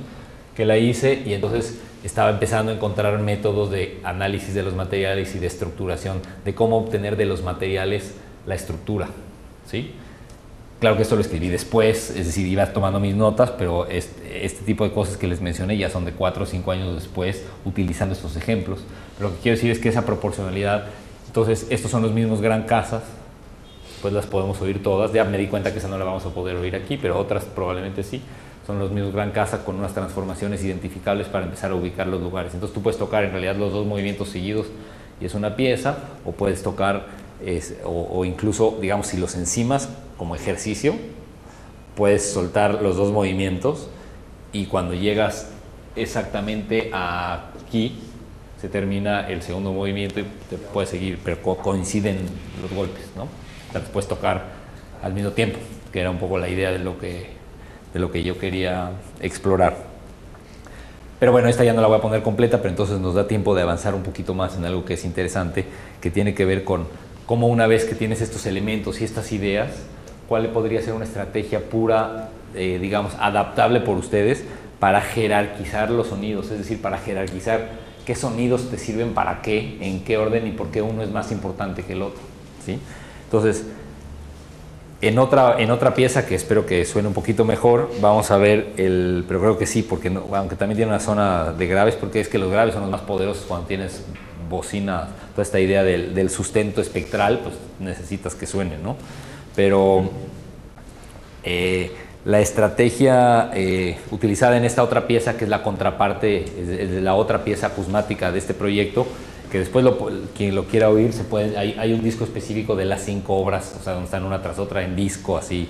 que la hice, y entonces estaba empezando a encontrar métodos de análisis de los materiales y de estructuración, de cómo obtener de los materiales la estructura, ¿sí? Claro que esto lo escribí después, es decir, iba tomando mis notas, pero este tipo de cosas que les mencioné ya son de 4 o 5 años después, utilizando estos ejemplos. Pero lo que quiero decir es que esa proporcionalidad, entonces estos son los mismos gran casas, pues las podemos oír todas, ya me di cuenta que esa no la vamos a poder oír aquí, pero otras probablemente sí. Son los mismos gran casa con unas transformaciones identificables para empezar a ubicar los lugares. Entonces tú puedes tocar en realidad los dos movimientos seguidos y es una pieza, o puedes tocar, o incluso, digamos, si los encimas como ejercicio, puedes soltar los dos movimientos y cuando llegas exactamente aquí, se termina el segundo movimiento y te puedes seguir, pero coinciden los golpes, ¿no? O sea, te puedes tocar al mismo tiempo, que era un poco la idea de lo que yo quería explorar. Pero bueno, esta ya no la voy a poner completa, pero entonces nos da tiempo de avanzar un poquito más en algo que es interesante, que tiene que ver con cómo una vez que tienes estos elementos y estas ideas, cuál podría ser una estrategia pura, digamos, adaptable por ustedes para jerarquizar los sonidos, es decir, para jerarquizar qué sonidos te sirven para qué, en qué orden y por qué uno es más importante que el otro, ¿sí? Entonces, en otra pieza que espero que suene un poquito mejor, vamos a ver pero creo que sí, porque no, aunque también tiene una zona de graves, porque es que los graves son los más poderosos cuando tienes bocina, toda esta idea del sustento espectral, pues necesitas que suene, ¿no? Pero la estrategia utilizada en esta otra pieza, que es la contraparte, es de la otra pieza acusmática de este proyecto, que después quien lo quiera oír, hay un disco específico de las 5 obras, o sea, donde están una tras otra en disco, así.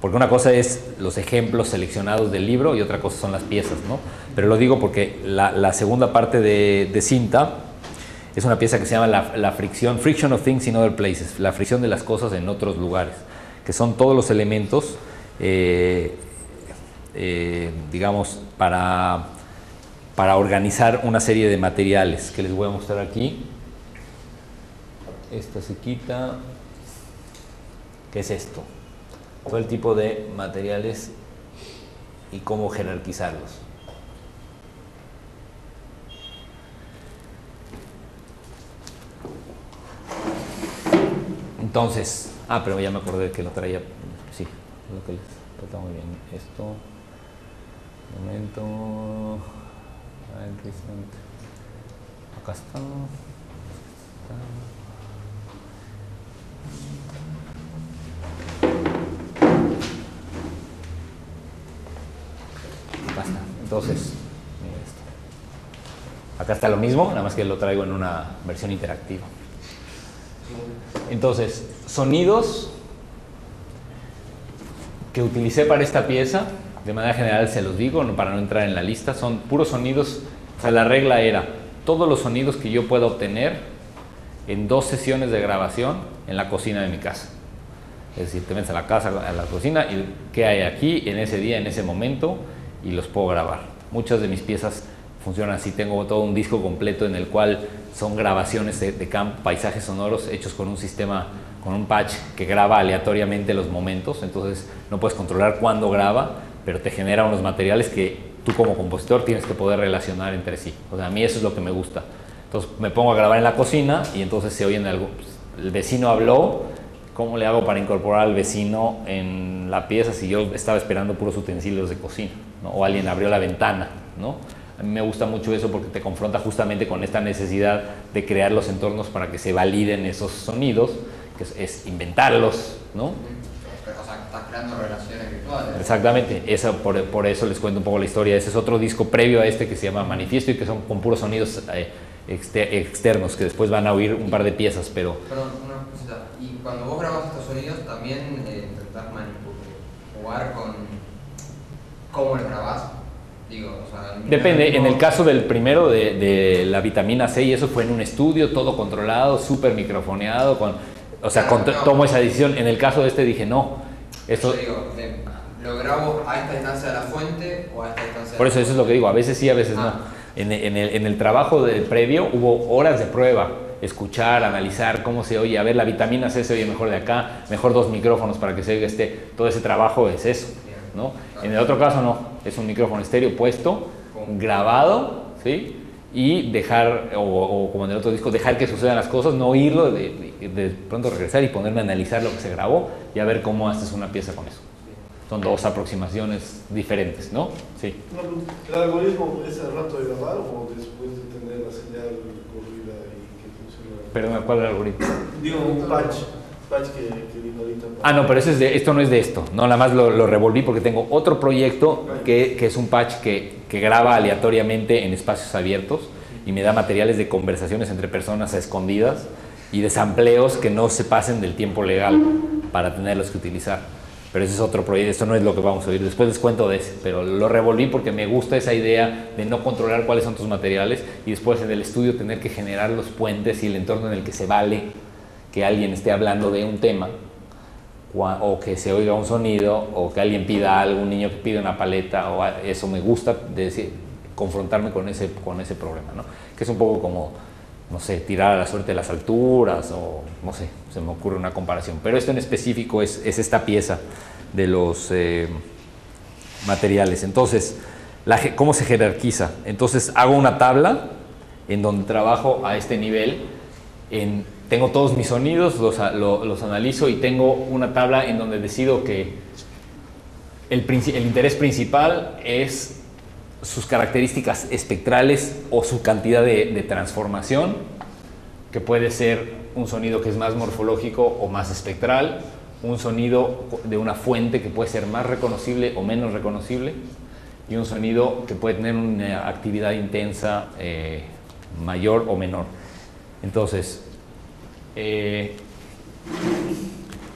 Porque una cosa es los ejemplos seleccionados del libro y otra cosa son las piezas, ¿no? Pero lo digo porque la segunda parte de cinta es una pieza que se llama la fricción, Friction of Things in Other Places, la fricción de las cosas en otros lugares, que son todos los elementos, digamos, para organizar una serie de materiales que les voy a mostrar aquí. Esta se quita. ¿Qué es esto? Todo el tipo de materiales y cómo jerarquizarlos. Entonces, pero ya me acordé que lo traía. Sí, lo que les está muy bien. Esto, un momento. Acá está. Acá está. Entonces, mira esto. Acá está lo mismo, nada más que lo traigo en una versión interactiva. Entonces, sonidos que utilicé para esta pieza, de manera general se los digo, para no entrar en la lista, son puros sonidos. O sea, la regla era todos los sonidos que yo pueda obtener en 2 sesiones de grabación en la cocina de mi casa. Es decir, te metes a la casa, a la cocina, y qué hay aquí en ese día, en ese momento, y los puedo grabar. Muchas de mis piezas funcionan así. Tengo todo un disco completo en el cual son grabaciones de campo, paisajes sonoros hechos con un sistema, con un patch que graba aleatoriamente los momentos. Entonces no puedes controlar cuándo graba, pero te genera unos materiales que tú como compositor tienes que poder relacionar entre sí. O sea, a mí eso es lo que me gusta. Entonces me pongo a grabar en la cocina y entonces se oyen algo. El vecino habló. ¿Cómo le hago para incorporar al vecino en la pieza si yo estaba esperando puros utensilios de cocina, ¿no? O alguien abrió la ventana, ¿no? A mí me gusta mucho eso porque te confronta justamente con esta necesidad de crear los entornos para que se validen esos sonidos, que es inventarlos, ¿no? O sea, estás creando relaciones virtuales. Exactamente, por eso les cuento un poco la historia. Ese es otro disco previo a este que se llama Manifiesto y que son con puros sonidos externos, que después van a oír un par de piezas, pero... Perdón, una cosita. Y cuando vos grabas estos sonidos, también intentás jugar con cómo lo grabás. Digo, o sea, depende. En el caso del primero de la vitamina C, y eso fue en un estudio, todo controlado, súper microfoneado, o sea, tomo esa decisión. En el caso de este dije, no, esto... Yo digo, ¿lo grabo a esta distancia de la fuente o a esta distancia? Por eso es lo que digo, a veces sí, a veces no. En el trabajo del previo hubo horas de prueba, escuchar, analizar cómo se oye, a ver, la vitamina C se oye mejor de acá, mejor 2 micrófonos para que se oiga todo ese trabajo es eso, ¿no? En el otro caso no, es un micrófono estéreo puesto, grabado, ¿sí? Y dejar, o como en el otro disco, dejar que sucedan las cosas, no oírlo, de pronto regresar y ponerme a analizar lo que se grabó y a ver cómo haces una pieza con eso. Son 2 aproximaciones diferentes, ¿no? Sí. ¿El algoritmo es al rato de grabar o después de tener la señal corrida y que funciona? Perdón, ¿cuál es el algoritmo? Digo, un patch que vino ahorita. No, pero esto no es de esto. No, nada más lo revolví porque tengo otro proyecto que es un patch que graba aleatoriamente en espacios abiertos y me da materiales de conversaciones entre personas a escondidas y de sampleos que no se pasen del tiempo legal para tenerlos que utilizar. Pero ese es otro proyecto, esto no es lo que vamos a oír, después les cuento de ese, pero lo revolví porque me gusta esa idea de no controlar cuáles son tus materiales y después en el estudio tener que generar los puentes y el entorno en el que se vale que alguien esté hablando de un tema o que se oiga un sonido o que alguien pida algo, un niño que pide una paleta, o eso me gusta confrontarme con ese problema, ¿no? Que es un poco como, no sé, tirar a la suerte de las alturas o no sé, se me ocurre una comparación. Pero esto en específico es esta pieza de los materiales. Entonces, ¿cómo se jerarquiza? Entonces hago una tabla en donde trabajo a este nivel. Tengo todos mis sonidos, los analizo y tengo una tabla en donde decido que el interés principal es sus características espectrales o su cantidad de transformación, que puede ser un sonido que es más morfológico o más espectral, un sonido de una fuente que puede ser más reconocible o menos reconocible, y un sonido que puede tener una actividad intensa mayor o menor. Entonces,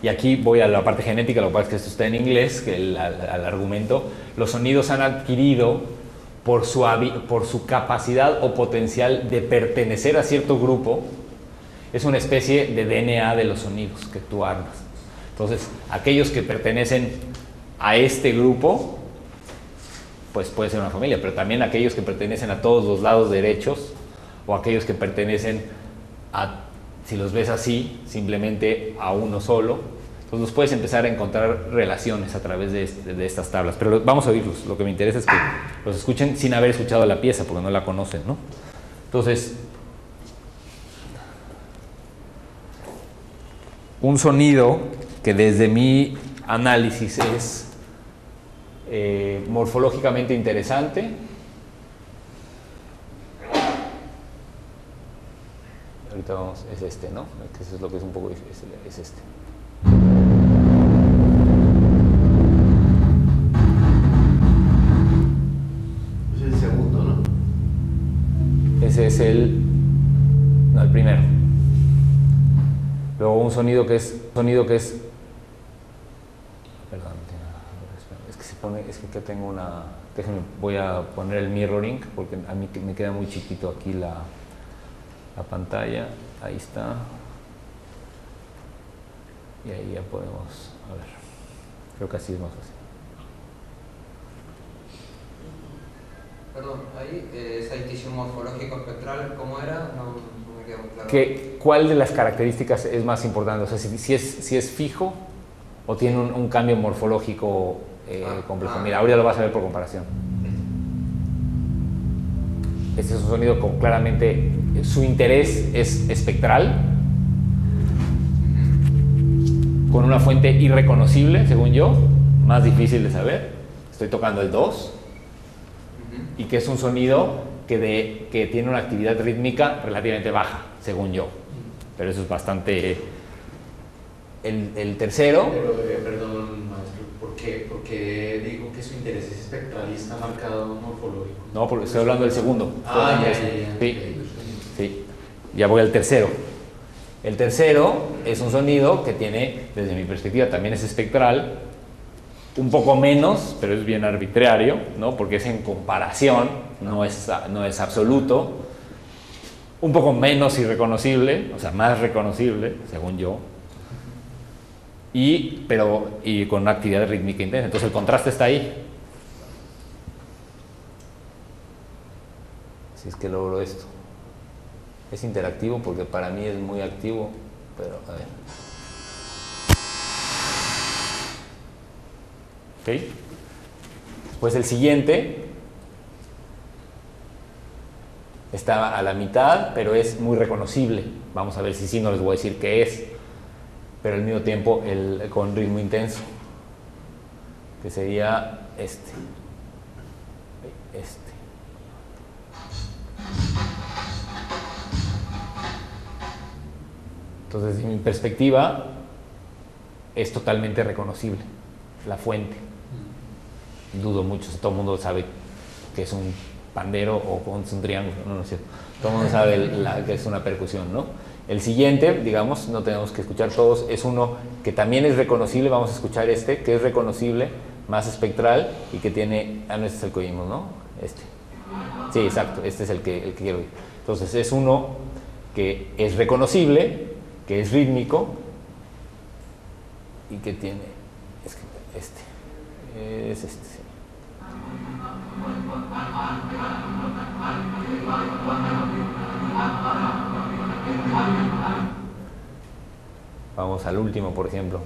y aquí voy a la parte genética, lo que pasa es que esto está en inglés, que al argumento. Los sonidos han adquirido por su capacidad o potencial de pertenecer a cierto grupo. Es una especie de DNA de los sonidos que tú armas. Entonces, aquellos que pertenecen a este grupo, pues puede ser una familia, pero también aquellos que pertenecen a todos los lados derechos, o aquellos que pertenecen a, si los ves así, simplemente a uno solo. Entonces puedes empezar a encontrar relaciones a través de estas tablas, pero vamos a oírlos. Lo que me interesa es que los escuchen sin haber escuchado la pieza, porque no la conocen, ¿no? Entonces, un sonido que desde mi análisis es morfológicamente interesante. Ahorita vamos, es este, ¿no? Que eso es lo que es un poco difícil, es este. Es el segundo, ¿no? Ese es el primero. Luego un sonido que es perdón, Es que se pone, es que acá tengo una, déjenme, voy a poner el mirroring porque a mí me queda muy chiquito aquí la pantalla. Ahí está. Y ahí ya podemos, a ver, creo que así es más fácil. Perdón, ahí, esa distinción morfológico espectral, ¿cómo era? No me quedó muy claro. ¿Cuál de las características es más importante? O sea, si es fijo o tiene un cambio morfológico complejo. Mira, ahorita lo vas a ver por comparación. Este es un sonido con claramente, su interés es espectral, con una fuente irreconocible, según yo, más difícil de saber. Estoy tocando el 2, y que es un sonido que tiene una actividad rítmica relativamente baja, según yo. Pero eso es bastante... El tercero... Pero, perdón, maestro, ¿por qué digo que su interés es espectral y está marcado morfológico? No, porque estoy hablando del segundo. Ya. Sí, ya voy al tercero. El tercero es un sonido que tiene, desde mi perspectiva, también es espectral, un poco menos, pero es bien arbitrario, ¿no? Porque es en comparación, no es absoluto, un poco menos irreconocible, o sea, más reconocible, según yo, y con una actividad rítmica intensa. Entonces el contraste está ahí. Si es que logro esto. Es interactivo porque para mí es muy activo, pero a ver. ¿Ok? Pues el siguiente está a la mitad, pero es muy reconocible. Vamos a ver si sí, no les voy a decir qué es, pero al mismo tiempo con ritmo intenso, que sería este. Entonces, desde mi perspectiva, es totalmente reconocible la fuente. Dudo mucho, todo el mundo sabe que es un pandero o es un triángulo, no es cierto. Todo el mundo sabe que es una percusión, ¿no? El siguiente, digamos, no tenemos que escuchar todos, es uno que también es reconocible. Vamos a escuchar este, que es reconocible, más espectral y que tiene... Ah, no, este es el que oímos, ¿no? Este. Sí, exacto, este es el que quiero oír. Entonces, es uno que es reconocible, que es rítmico y que tiene sí. Vamos al último, por ejemplo,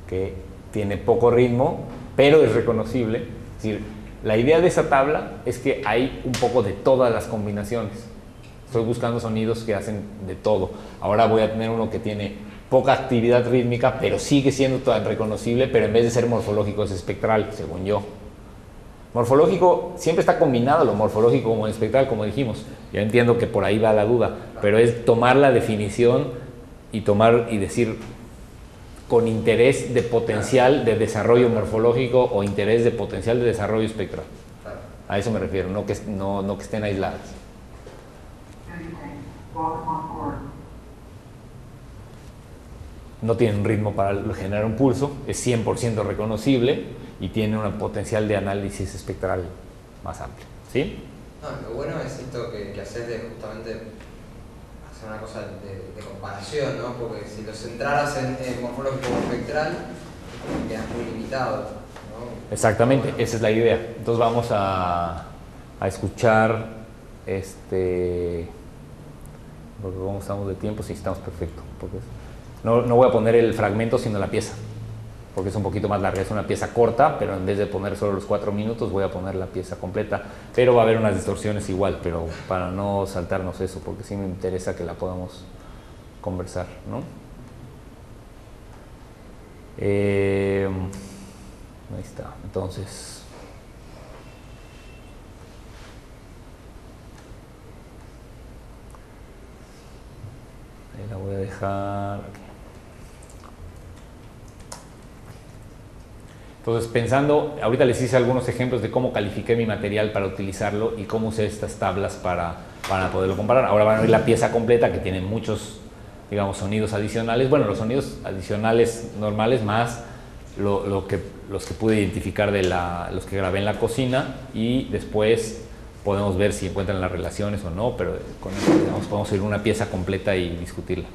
que tiene poco ritmo, pero es reconocible. Es decir, la idea de esa tabla es que hay un poco de todas las combinaciones. Estoy buscando sonidos que hacen de todo. Ahora voy a tener uno que tiene poca actividad rítmica, pero sigue siendo tan reconocible, pero en vez de ser morfológico es espectral, según yo. Morfológico, siempre está combinado lo morfológico como espectral, como dijimos. Yo entiendo que por ahí va la duda, pero es tomar la definición y decir con interés de potencial de desarrollo morfológico o interés de potencial de desarrollo espectral. A eso me refiero, no que estén aisladas. No tiene un ritmo para generar un pulso, es 100% reconocible y tiene un potencial de análisis espectral más amplio. ¿Sí? No, lo bueno es esto que haces de justamente hacer una cosa de comparación, ¿no? Porque si lo centraras en morfológico o espectral, quedas muy limitado, ¿no? Exactamente, esa es la idea. Entonces vamos a escuchar porque como estamos de tiempo, sí estamos perfecto. No voy a poner el fragmento, sino la pieza, porque es un poquito más larga. Es una pieza corta, pero en vez de poner solo los 4 minutos, voy a poner la pieza completa. Pero va a haber unas distorsiones igual, pero para no saltarnos eso, porque sí me interesa que la podamos conversar, ¿no? Ahí está, entonces... Ahí la voy a dejar aquí. Entonces, pensando, ahorita les hice algunos ejemplos de cómo califiqué mi material para utilizarlo y cómo usé estas tablas para poderlo comparar. Ahora van a ver la pieza completa que tiene muchos, digamos, sonidos adicionales. Bueno, los sonidos adicionales normales más los que pude identificar de los que grabé en la cocina, y después podemos ver si encuentran las relaciones o no, pero con eso, digamos, podemos ir una pieza completa y discutirla.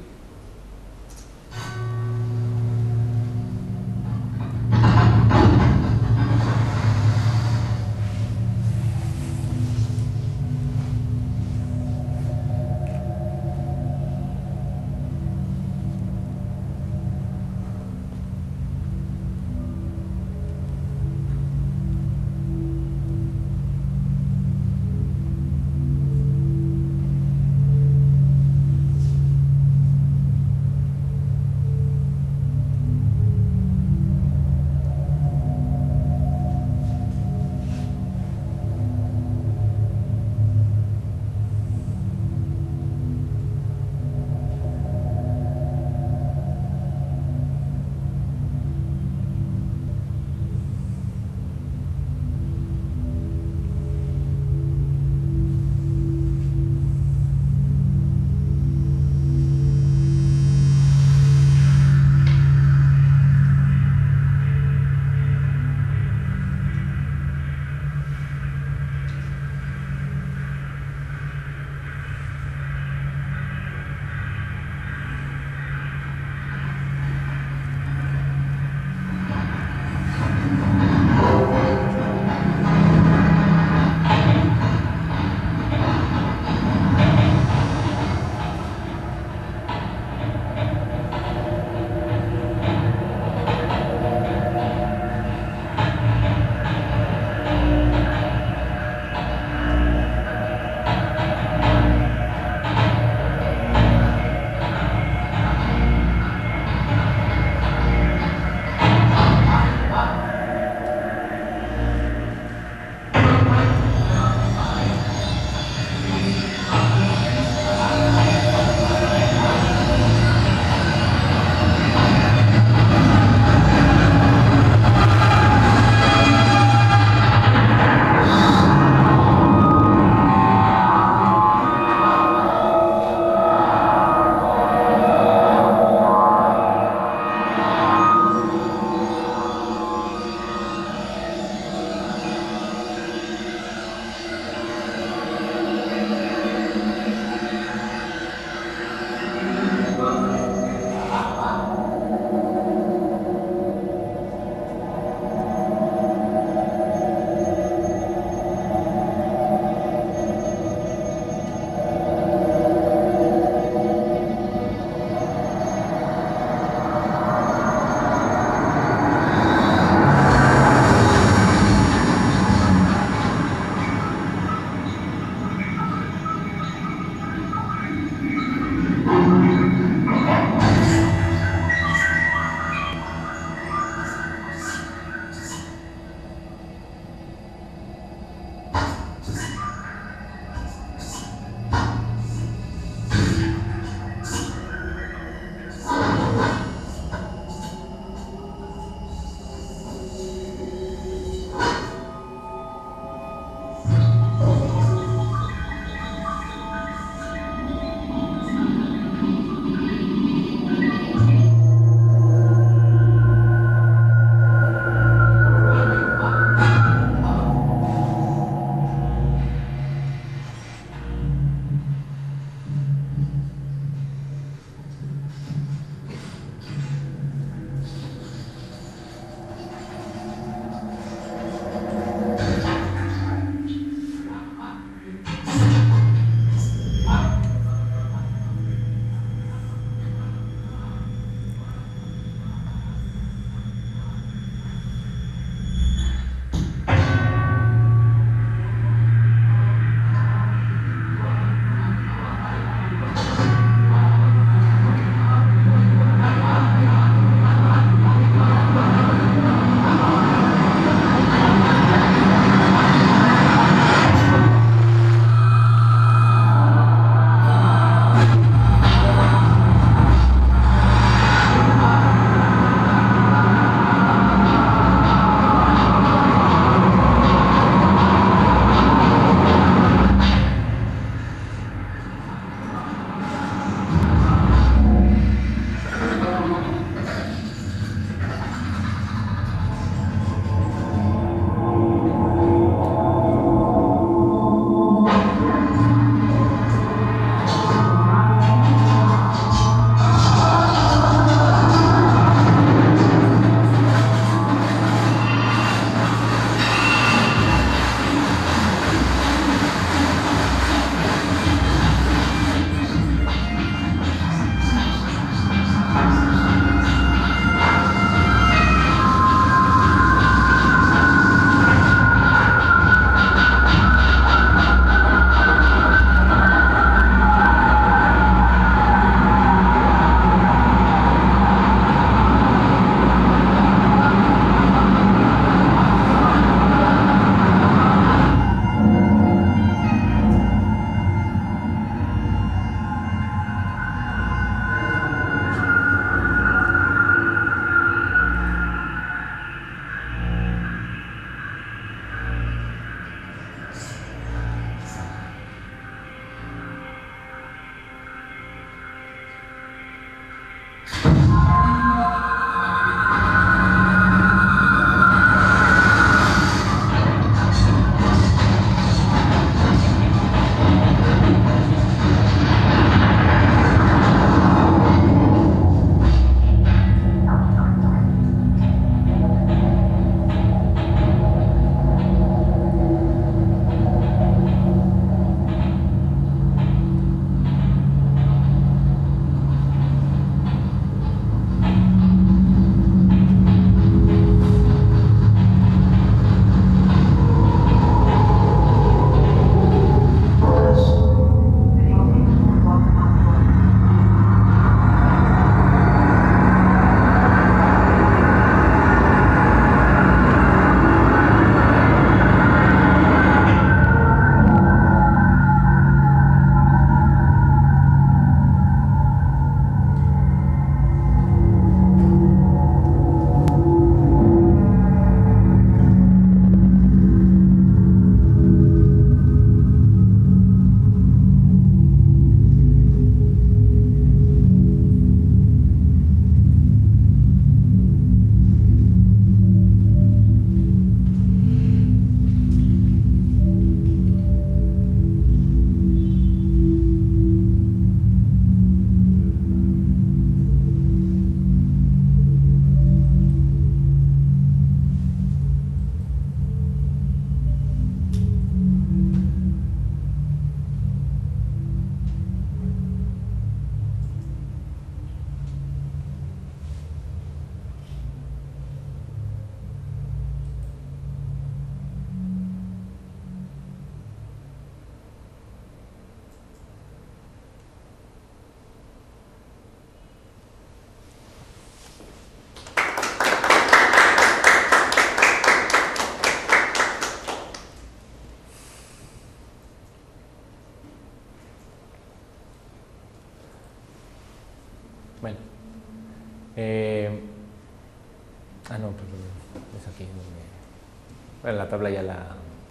Bueno, la tabla ya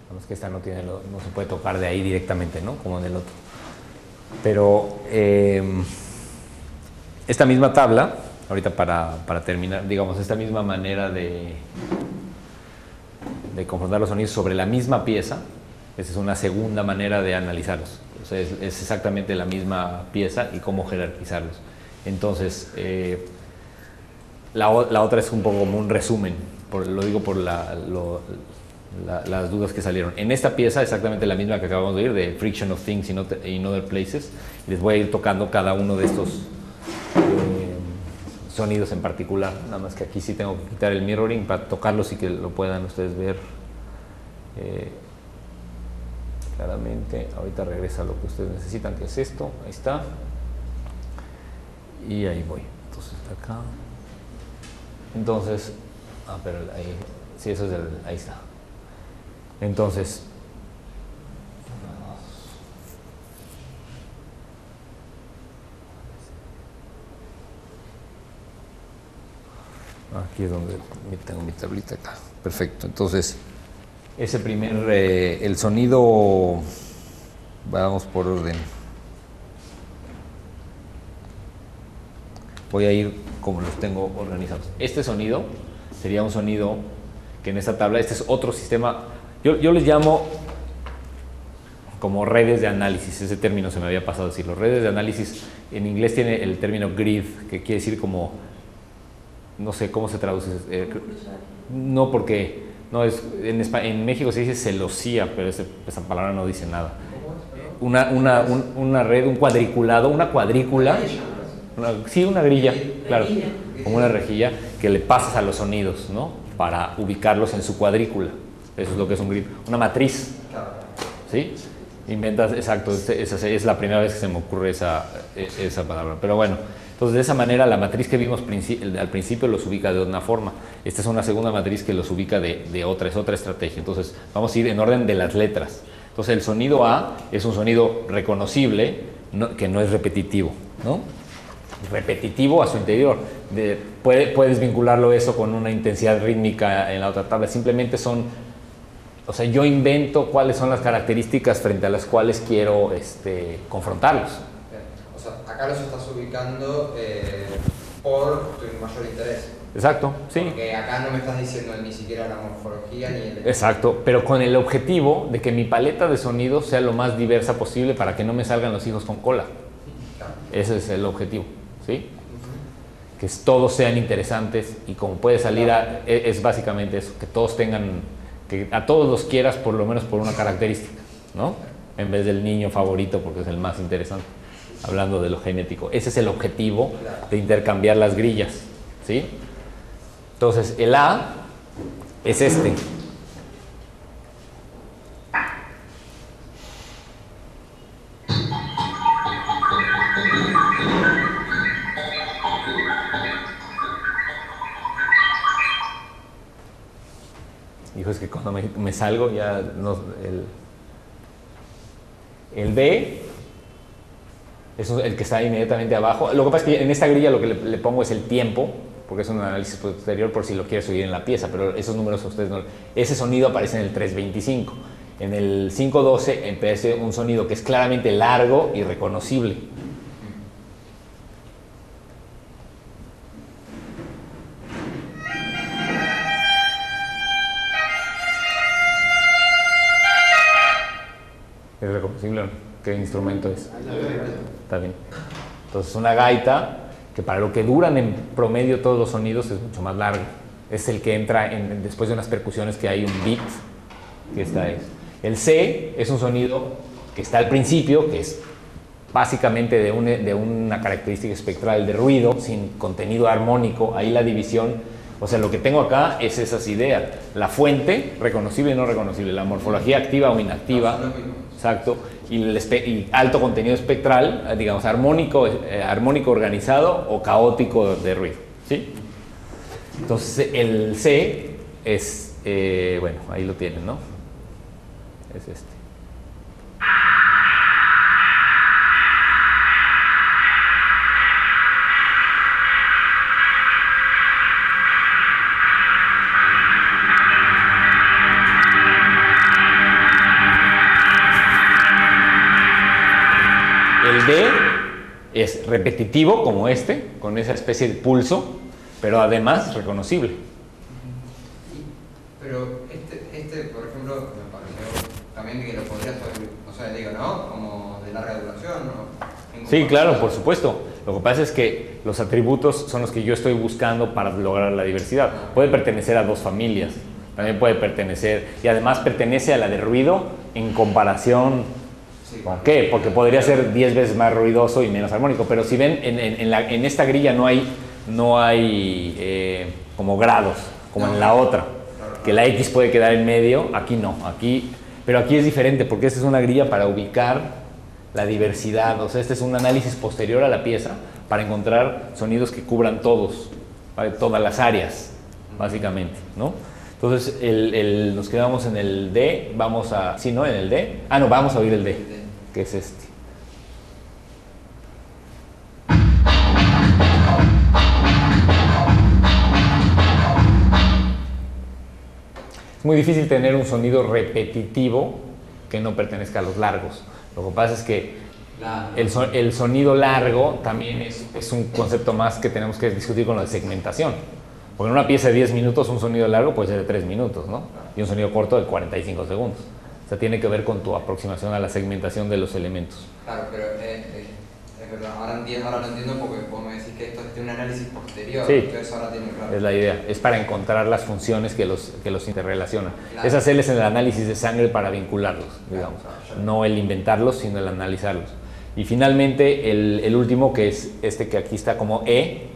vamos que esta no tiene, no se puede tocar de ahí directamente, ¿no? Como en el otro. Pero esta misma tabla, ahorita para terminar, digamos, esta misma manera de confrontar los sonidos sobre la misma pieza, esa es una segunda manera de analizarlos. O sea, es exactamente la misma pieza y cómo jerarquizarlos. Entonces, la otra es un poco como un resumen, lo digo por las dudas que salieron. En esta pieza, exactamente la misma que acabamos de oír, de Friction of Things in Other Places, y les voy a ir tocando cada uno de estos sonidos en particular. Nada más que aquí sí tengo que quitar el mirroring para tocarlos y que lo puedan ustedes ver claramente. Ahorita regresa lo que ustedes necesitan, que es esto. Ahí está. Y ahí voy. Entonces, acá. Entonces, pero ahí, sí, eso es ahí está. Entonces, aquí es donde tengo mi tablita acá. Perfecto. Entonces, ese primer, el sonido, vamos por orden. Voy a ir como los tengo organizados. Este sonido sería un sonido que en esta tabla, este es otro sistema, yo les llamo como redes de análisis, ese término se me había pasado a decirlo. Redes de análisis, en inglés tiene el término grid, que quiere decir como, no sé cómo se traduce. No, porque no es, en México se dice celosía, pero esa palabra no dice nada. Una red, un cuadriculado, una cuadrícula. Sí, una grilla, claro, como una rejilla que le pasas a los sonidos, ¿no? Para ubicarlos en su cuadrícula. Eso es lo que es un grid. Una matriz, ¿sí? Inventas, exacto, esa es la primera vez que se me ocurre esa palabra. Pero bueno, entonces de esa manera la matriz que vimos al principio los ubica de una forma. Esta es una segunda matriz que los ubica de otra, es otra estrategia. Entonces vamos a ir en orden de las letras. Entonces el sonido A es un sonido reconocible, que no es repetitivo, ¿no? Repetitivo a su interior. Puedes vincularlo eso con una intensidad rítmica en la otra tabla. Simplemente son, o sea, yo invento cuáles son las características frente a las cuales quiero confrontarlos. O sea, acá los estás ubicando por tu mayor interés. Exacto, sí. Porque acá no me estás diciendo ni siquiera la morfología ni el... Exacto, pero con el objetivo de que mi paleta de sonidos sea lo más diversa posible para que no me salgan los hijos con cola. Claro. Ese es el objetivo, ¿sí? Que todos sean interesantes y como puede salir, es básicamente eso, que todos tengan, que a todos los quieras por lo menos por una característica, ¿no? En vez del niño favorito porque es el más interesante, hablando de lo genético. Ese es el objetivo de intercambiar las grillas, ¿sí? Entonces, el A es este. Hijo, es que cuando me salgo ya no... El B es el que está inmediatamente abajo. Lo que pasa es que en esta grilla lo que le pongo es el tiempo, porque es un análisis posterior por si lo quieres oír en la pieza, pero esos números a ustedes no... Ese sonido aparece en el 325. En el 512 empieza un sonido que es claramente largo y reconocible. ¿Es reconocible o no? ¿Qué instrumento es? Está bien. Entonces una gaita que para lo que duran en promedio todos los sonidos es mucho más largo. Es el que entra después de unas percusiones que hay un beat, que esta es. El C es un sonido que está al principio, que es básicamente de una característica espectral de ruido, sin contenido armónico. Ahí la división, o sea, lo que tengo acá es esas ideas. La fuente, reconocible y no reconocible, la morfología activa o inactiva, exacto, y alto contenido espectral, digamos, armónico organizado o caótico de ruido, ¿sí? Entonces, el C es, bueno, ahí lo tienen, ¿no? Es este. el D es repetitivo como este, con esa especie de pulso, pero además reconocible. Pero por ejemplo, me pareció también que lo podrías, o sea, digo, ¿no? Como de larga duración, ¿no? Sí, claro, por supuesto. Lo que pasa es que los atributos son los que yo estoy buscando para lograr la diversidad. Puede pertenecer a dos familias, también puede pertenecer, y además pertenece a la de ruido en comparación. ¿Con qué? Porque podría ser 10 veces más ruidoso y menos armónico, pero si ven, en esta grilla no hay como grados, como en la otra, que la X puede quedar en medio, aquí no, pero aquí es diferente, porque esta es una grilla para ubicar la diversidad, o sea, este es un análisis posterior a la pieza para encontrar sonidos que cubran todas las áreas, básicamente, ¿no? Entonces, nos quedamos en el D, vamos a oír el D, que es este. Es muy difícil tener un sonido repetitivo que no pertenezca a los largos. Lo que pasa es que el sonido largo también es un concepto más que tenemos que discutir con la segmentación. Porque en una pieza de 10 minutos un sonido largo puede ser de 3 minutos, ¿no? Y un sonido corto de 45 segundos. O sea, tiene que ver con tu aproximación a la segmentación de los elementos. Claro, pero es verdad, ahora lo entiendo porque vos me decís que esto es de un análisis posterior, sí, entonces ahora tiene claro. Es la idea, es para encontrar las funciones que los interrelacionan. Claro. Es hacerles el análisis de sangre para vincularlos, digamos. Claro. No el inventarlos, sino el analizarlos. Y finalmente el último, que es este que aquí está como E,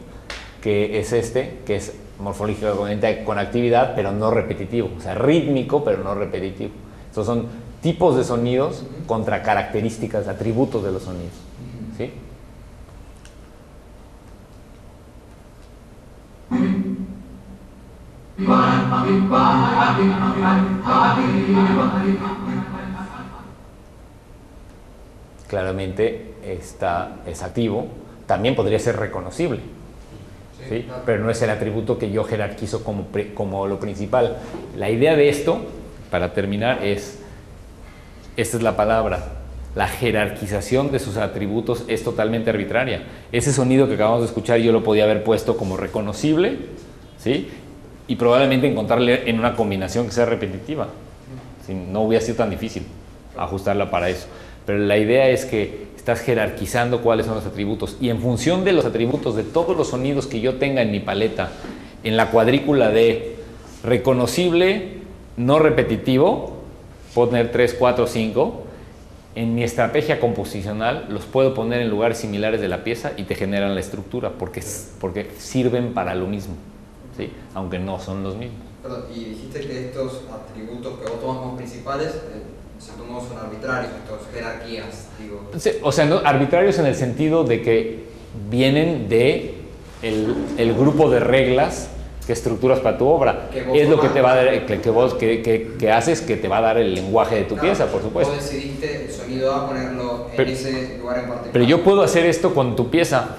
que es morfológicamente con actividad, pero no repetitivo. O sea, rítmico, pero no repetitivo. Estos son tipos de sonidos contra características, atributos de los sonidos. ¿Sí? Claramente es activo, también podría ser reconocible, ¿sí? Pero no es el atributo que yo jerarquizo como lo principal. La idea de esto, para terminar, esta es la palabra. La jerarquización de sus atributos es totalmente arbitraria. Ese sonido que acabamos de escuchar yo lo podía haber puesto como reconocible, ¿sí? Y probablemente encontrarle en una combinación que sea repetitiva. ¿Sí? No hubiera sido tan difícil ajustarla para eso. Pero la idea es que estás jerarquizando cuáles son los atributos, y en función de los atributos de todos los sonidos que yo tenga en mi paleta, en la cuadrícula de reconocible, no repetitivo, puedo tener 3, 4, 5. En mi estrategia composicional los puedo poner en lugares similares de la pieza y te generan la estructura, porque sirven para lo mismo, ¿sí? Aunque no son los mismos. Perdón, y dijiste que estos atributos que vos tomas como principales, en cierto modo son arbitrarios, estas jerarquías, digo. Sí, o sea, no, arbitrarios en el sentido de que vienen de el grupo de reglas que estructuras para tu obra. Es lo que te va a dar, que haces, que te va a dar el lenguaje de tu pieza, por supuesto. Vos decidiste el sonido A ponerlo en ese lugar en particular. Pero yo puedo hacer esto con tu pieza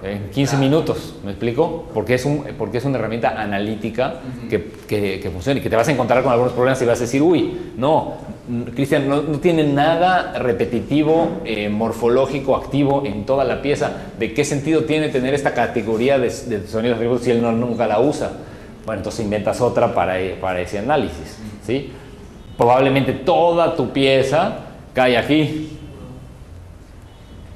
en 15 minutos, ¿me explico? Porque es una herramienta analítica que funciona, y que te vas a encontrar con algunos problemas y vas a decir, uy, no, Cristian, no tiene nada repetitivo, morfológico, activo en toda la pieza. ¿De qué sentido tiene tener esta categoría de sonidos atributos si él nunca la usa? Bueno, entonces inventas otra para ese análisis, ¿sí? Probablemente toda tu pieza cae aquí,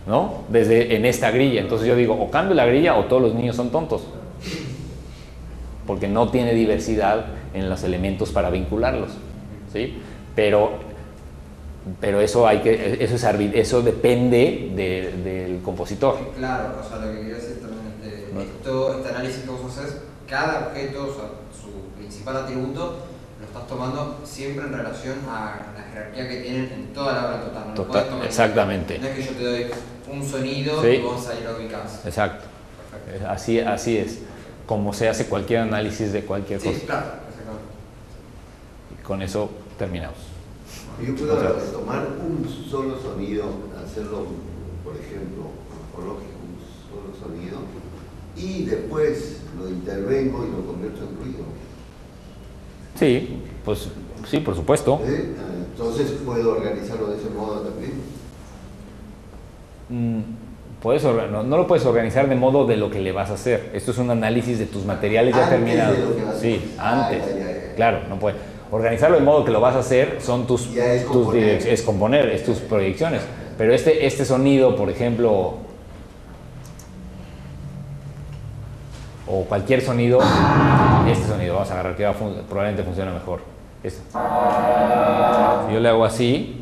¿no? En esta grilla. Entonces yo digo, o cambio la grilla o todos los niños son tontos, porque no tiene diversidad en los elementos para vincularlos, ¿sí? Pero eso depende del compositor. Claro, o sea, lo que quería decir también este análisis que vos haces, cada objeto, o sea, su principal atributo, lo estás tomando siempre en relación a la jerarquía que tienen en toda la obra total. No puedes tomar exactamente. No es que yo te doy un sonido, sí, y vos ahí lo ubicás. Exacto. Así es, como se hace cualquier análisis de cualquier cosa. Sí, claro, exactamente. Y con eso terminamos. Yo puedo tomar un solo sonido, hacerlo, por ejemplo, morfológico, un solo sonido, y después lo intervengo y lo convierto en ruido. Sí, pues sí, por supuesto. Entonces puedo organizarlo de ese modo también. no lo puedes organizar de modo de lo que le vas a hacer. Esto es un análisis de tus materiales ya terminados. Sí, antes. Claro, no puedes. Organizarlo de modo que lo vas a hacer son tus componer, es tus proyecciones. Pero este sonido, por ejemplo, o cualquier sonido, este sonido, vamos a agarrar que probablemente funciona mejor. Esto. Si yo le hago así,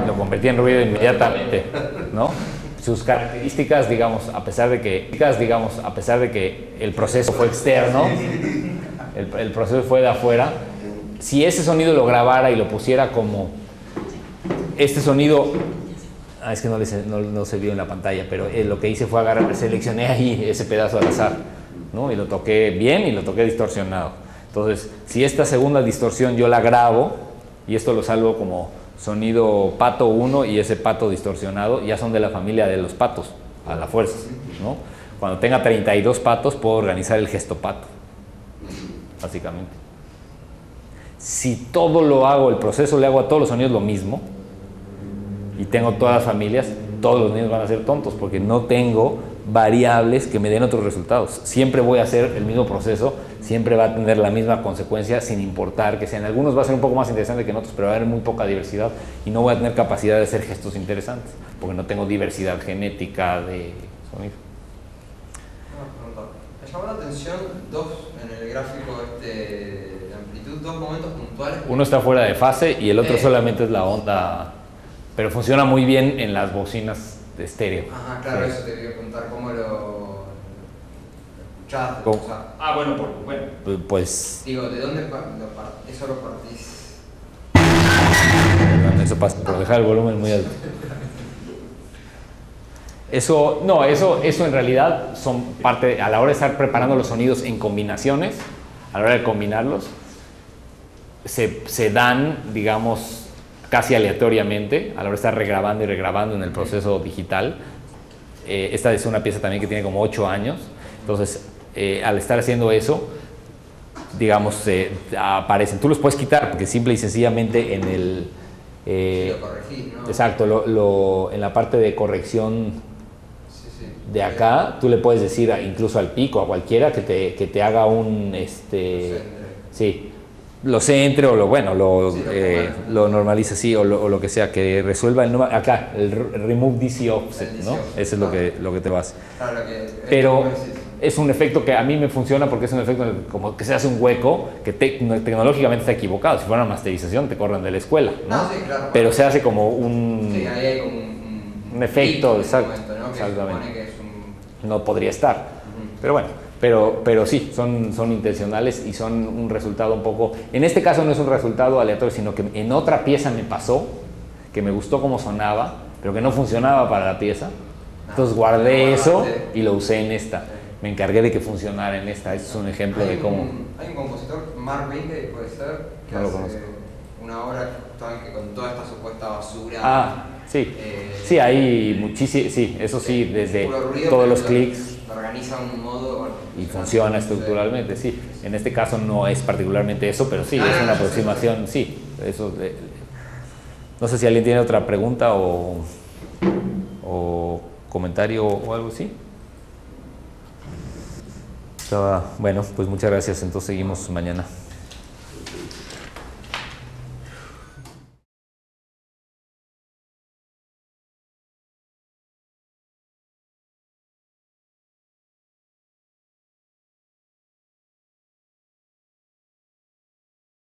lo convertí en ruido inmediatamente, ¿no? Sus características, digamos, a pesar de que el proceso fue externo, el proceso fue de afuera, si ese sonido lo grabara y lo pusiera como este sonido, es que no se vio en la pantalla, pero lo que hice fue seleccioné ahí ese pedazo al azar, ¿no? Y lo toqué bien y lo toqué distorsionado. Entonces, si esta segunda distorsión yo la grabo y esto lo salvo como sonido pato 1 y ese pato distorsionado, ya son de la familia de los patos, a la fuerza, ¿no? Cuando tenga 32 patos puedo organizar el gesto pato, básicamente. Si todo lo hago, el proceso le hago a todos los sonidos lo mismo y tengo todas las familias, todos los niños van a ser tontos porque no tengo variables que me den otros resultados. Siempre voy a hacer el mismo proceso, siempre va a tener la misma consecuencia sin importar que sea. En algunos va a ser un poco más interesante que en otros, pero va a haber muy poca diversidad y no voy a tener capacidad de hacer gestos interesantes porque no tengo diversidad genética de sonido. Me llamó la atención en el gráfico de amplitud, dos momentos puntuales. Uno está fuera de fase y el otro solamente es la onda, pero funciona muy bien en las bocinas de estéreo. Ajá, claro, sí. Eso te quería preguntar, ¿cómo lo escuchaste? O sea, bueno. Pues... Digo, ¿de dónde eso lo partís? Eso pasa por dejar el volumen muy alto. Eso en realidad son parte, a la hora de estar preparando los sonidos en combinaciones, a la hora de combinarlos, se dan, digamos, casi aleatoriamente, a la hora de estar regrabando y regrabando en el proceso digital. Esta es una pieza también que tiene como 8 años, entonces al estar haciendo eso, digamos, aparecen. Tú los puedes quitar porque simple y sencillamente en el... lo corregís, ¿no? Exacto, en la parte de corrección de acá, tú le puedes decir incluso al pico, a cualquiera, que te haga un... sí, lo centre o lo normalice así o lo que sea, que resuelva acá, el remove DC offset, ¿no? Eso es lo que te va a hacer. Claro, pero es un efecto que a mí me funciona porque es un efecto como que se hace un hueco que tecnológicamente está equivocado. Si fuera una masterización te corren de la escuela, ¿no? Sí, claro, pero se hace como un... Sí, ahí hay como un efecto, exacto, momento, ¿no? exactamente. Que no podría estar, pero bueno. Pero sí, son intencionales y son un resultado un poco... En este caso no es un resultado aleatorio, sino que en otra pieza me pasó, que me gustó cómo sonaba, pero que no funcionaba para la pieza. Entonces guardé eso y lo usé en esta. Me encargué de que funcionara en esta. Este es un ejemplo de cómo... Hay un compositor, Mark Ringey, puede ser, que no lo hace conozco. una obra que con toda esta supuesta basura... Sí. Sí, hay muchísimo... Sí, eso sí, desde ruido, todos los clics... Organiza un modo... Y funciona estructuralmente, sí. En este caso no es particularmente eso, pero sí, es una aproximación, sí. Eso, no sé si alguien tiene otra pregunta o comentario o algo así. Bueno, pues muchas gracias. Entonces seguimos mañana.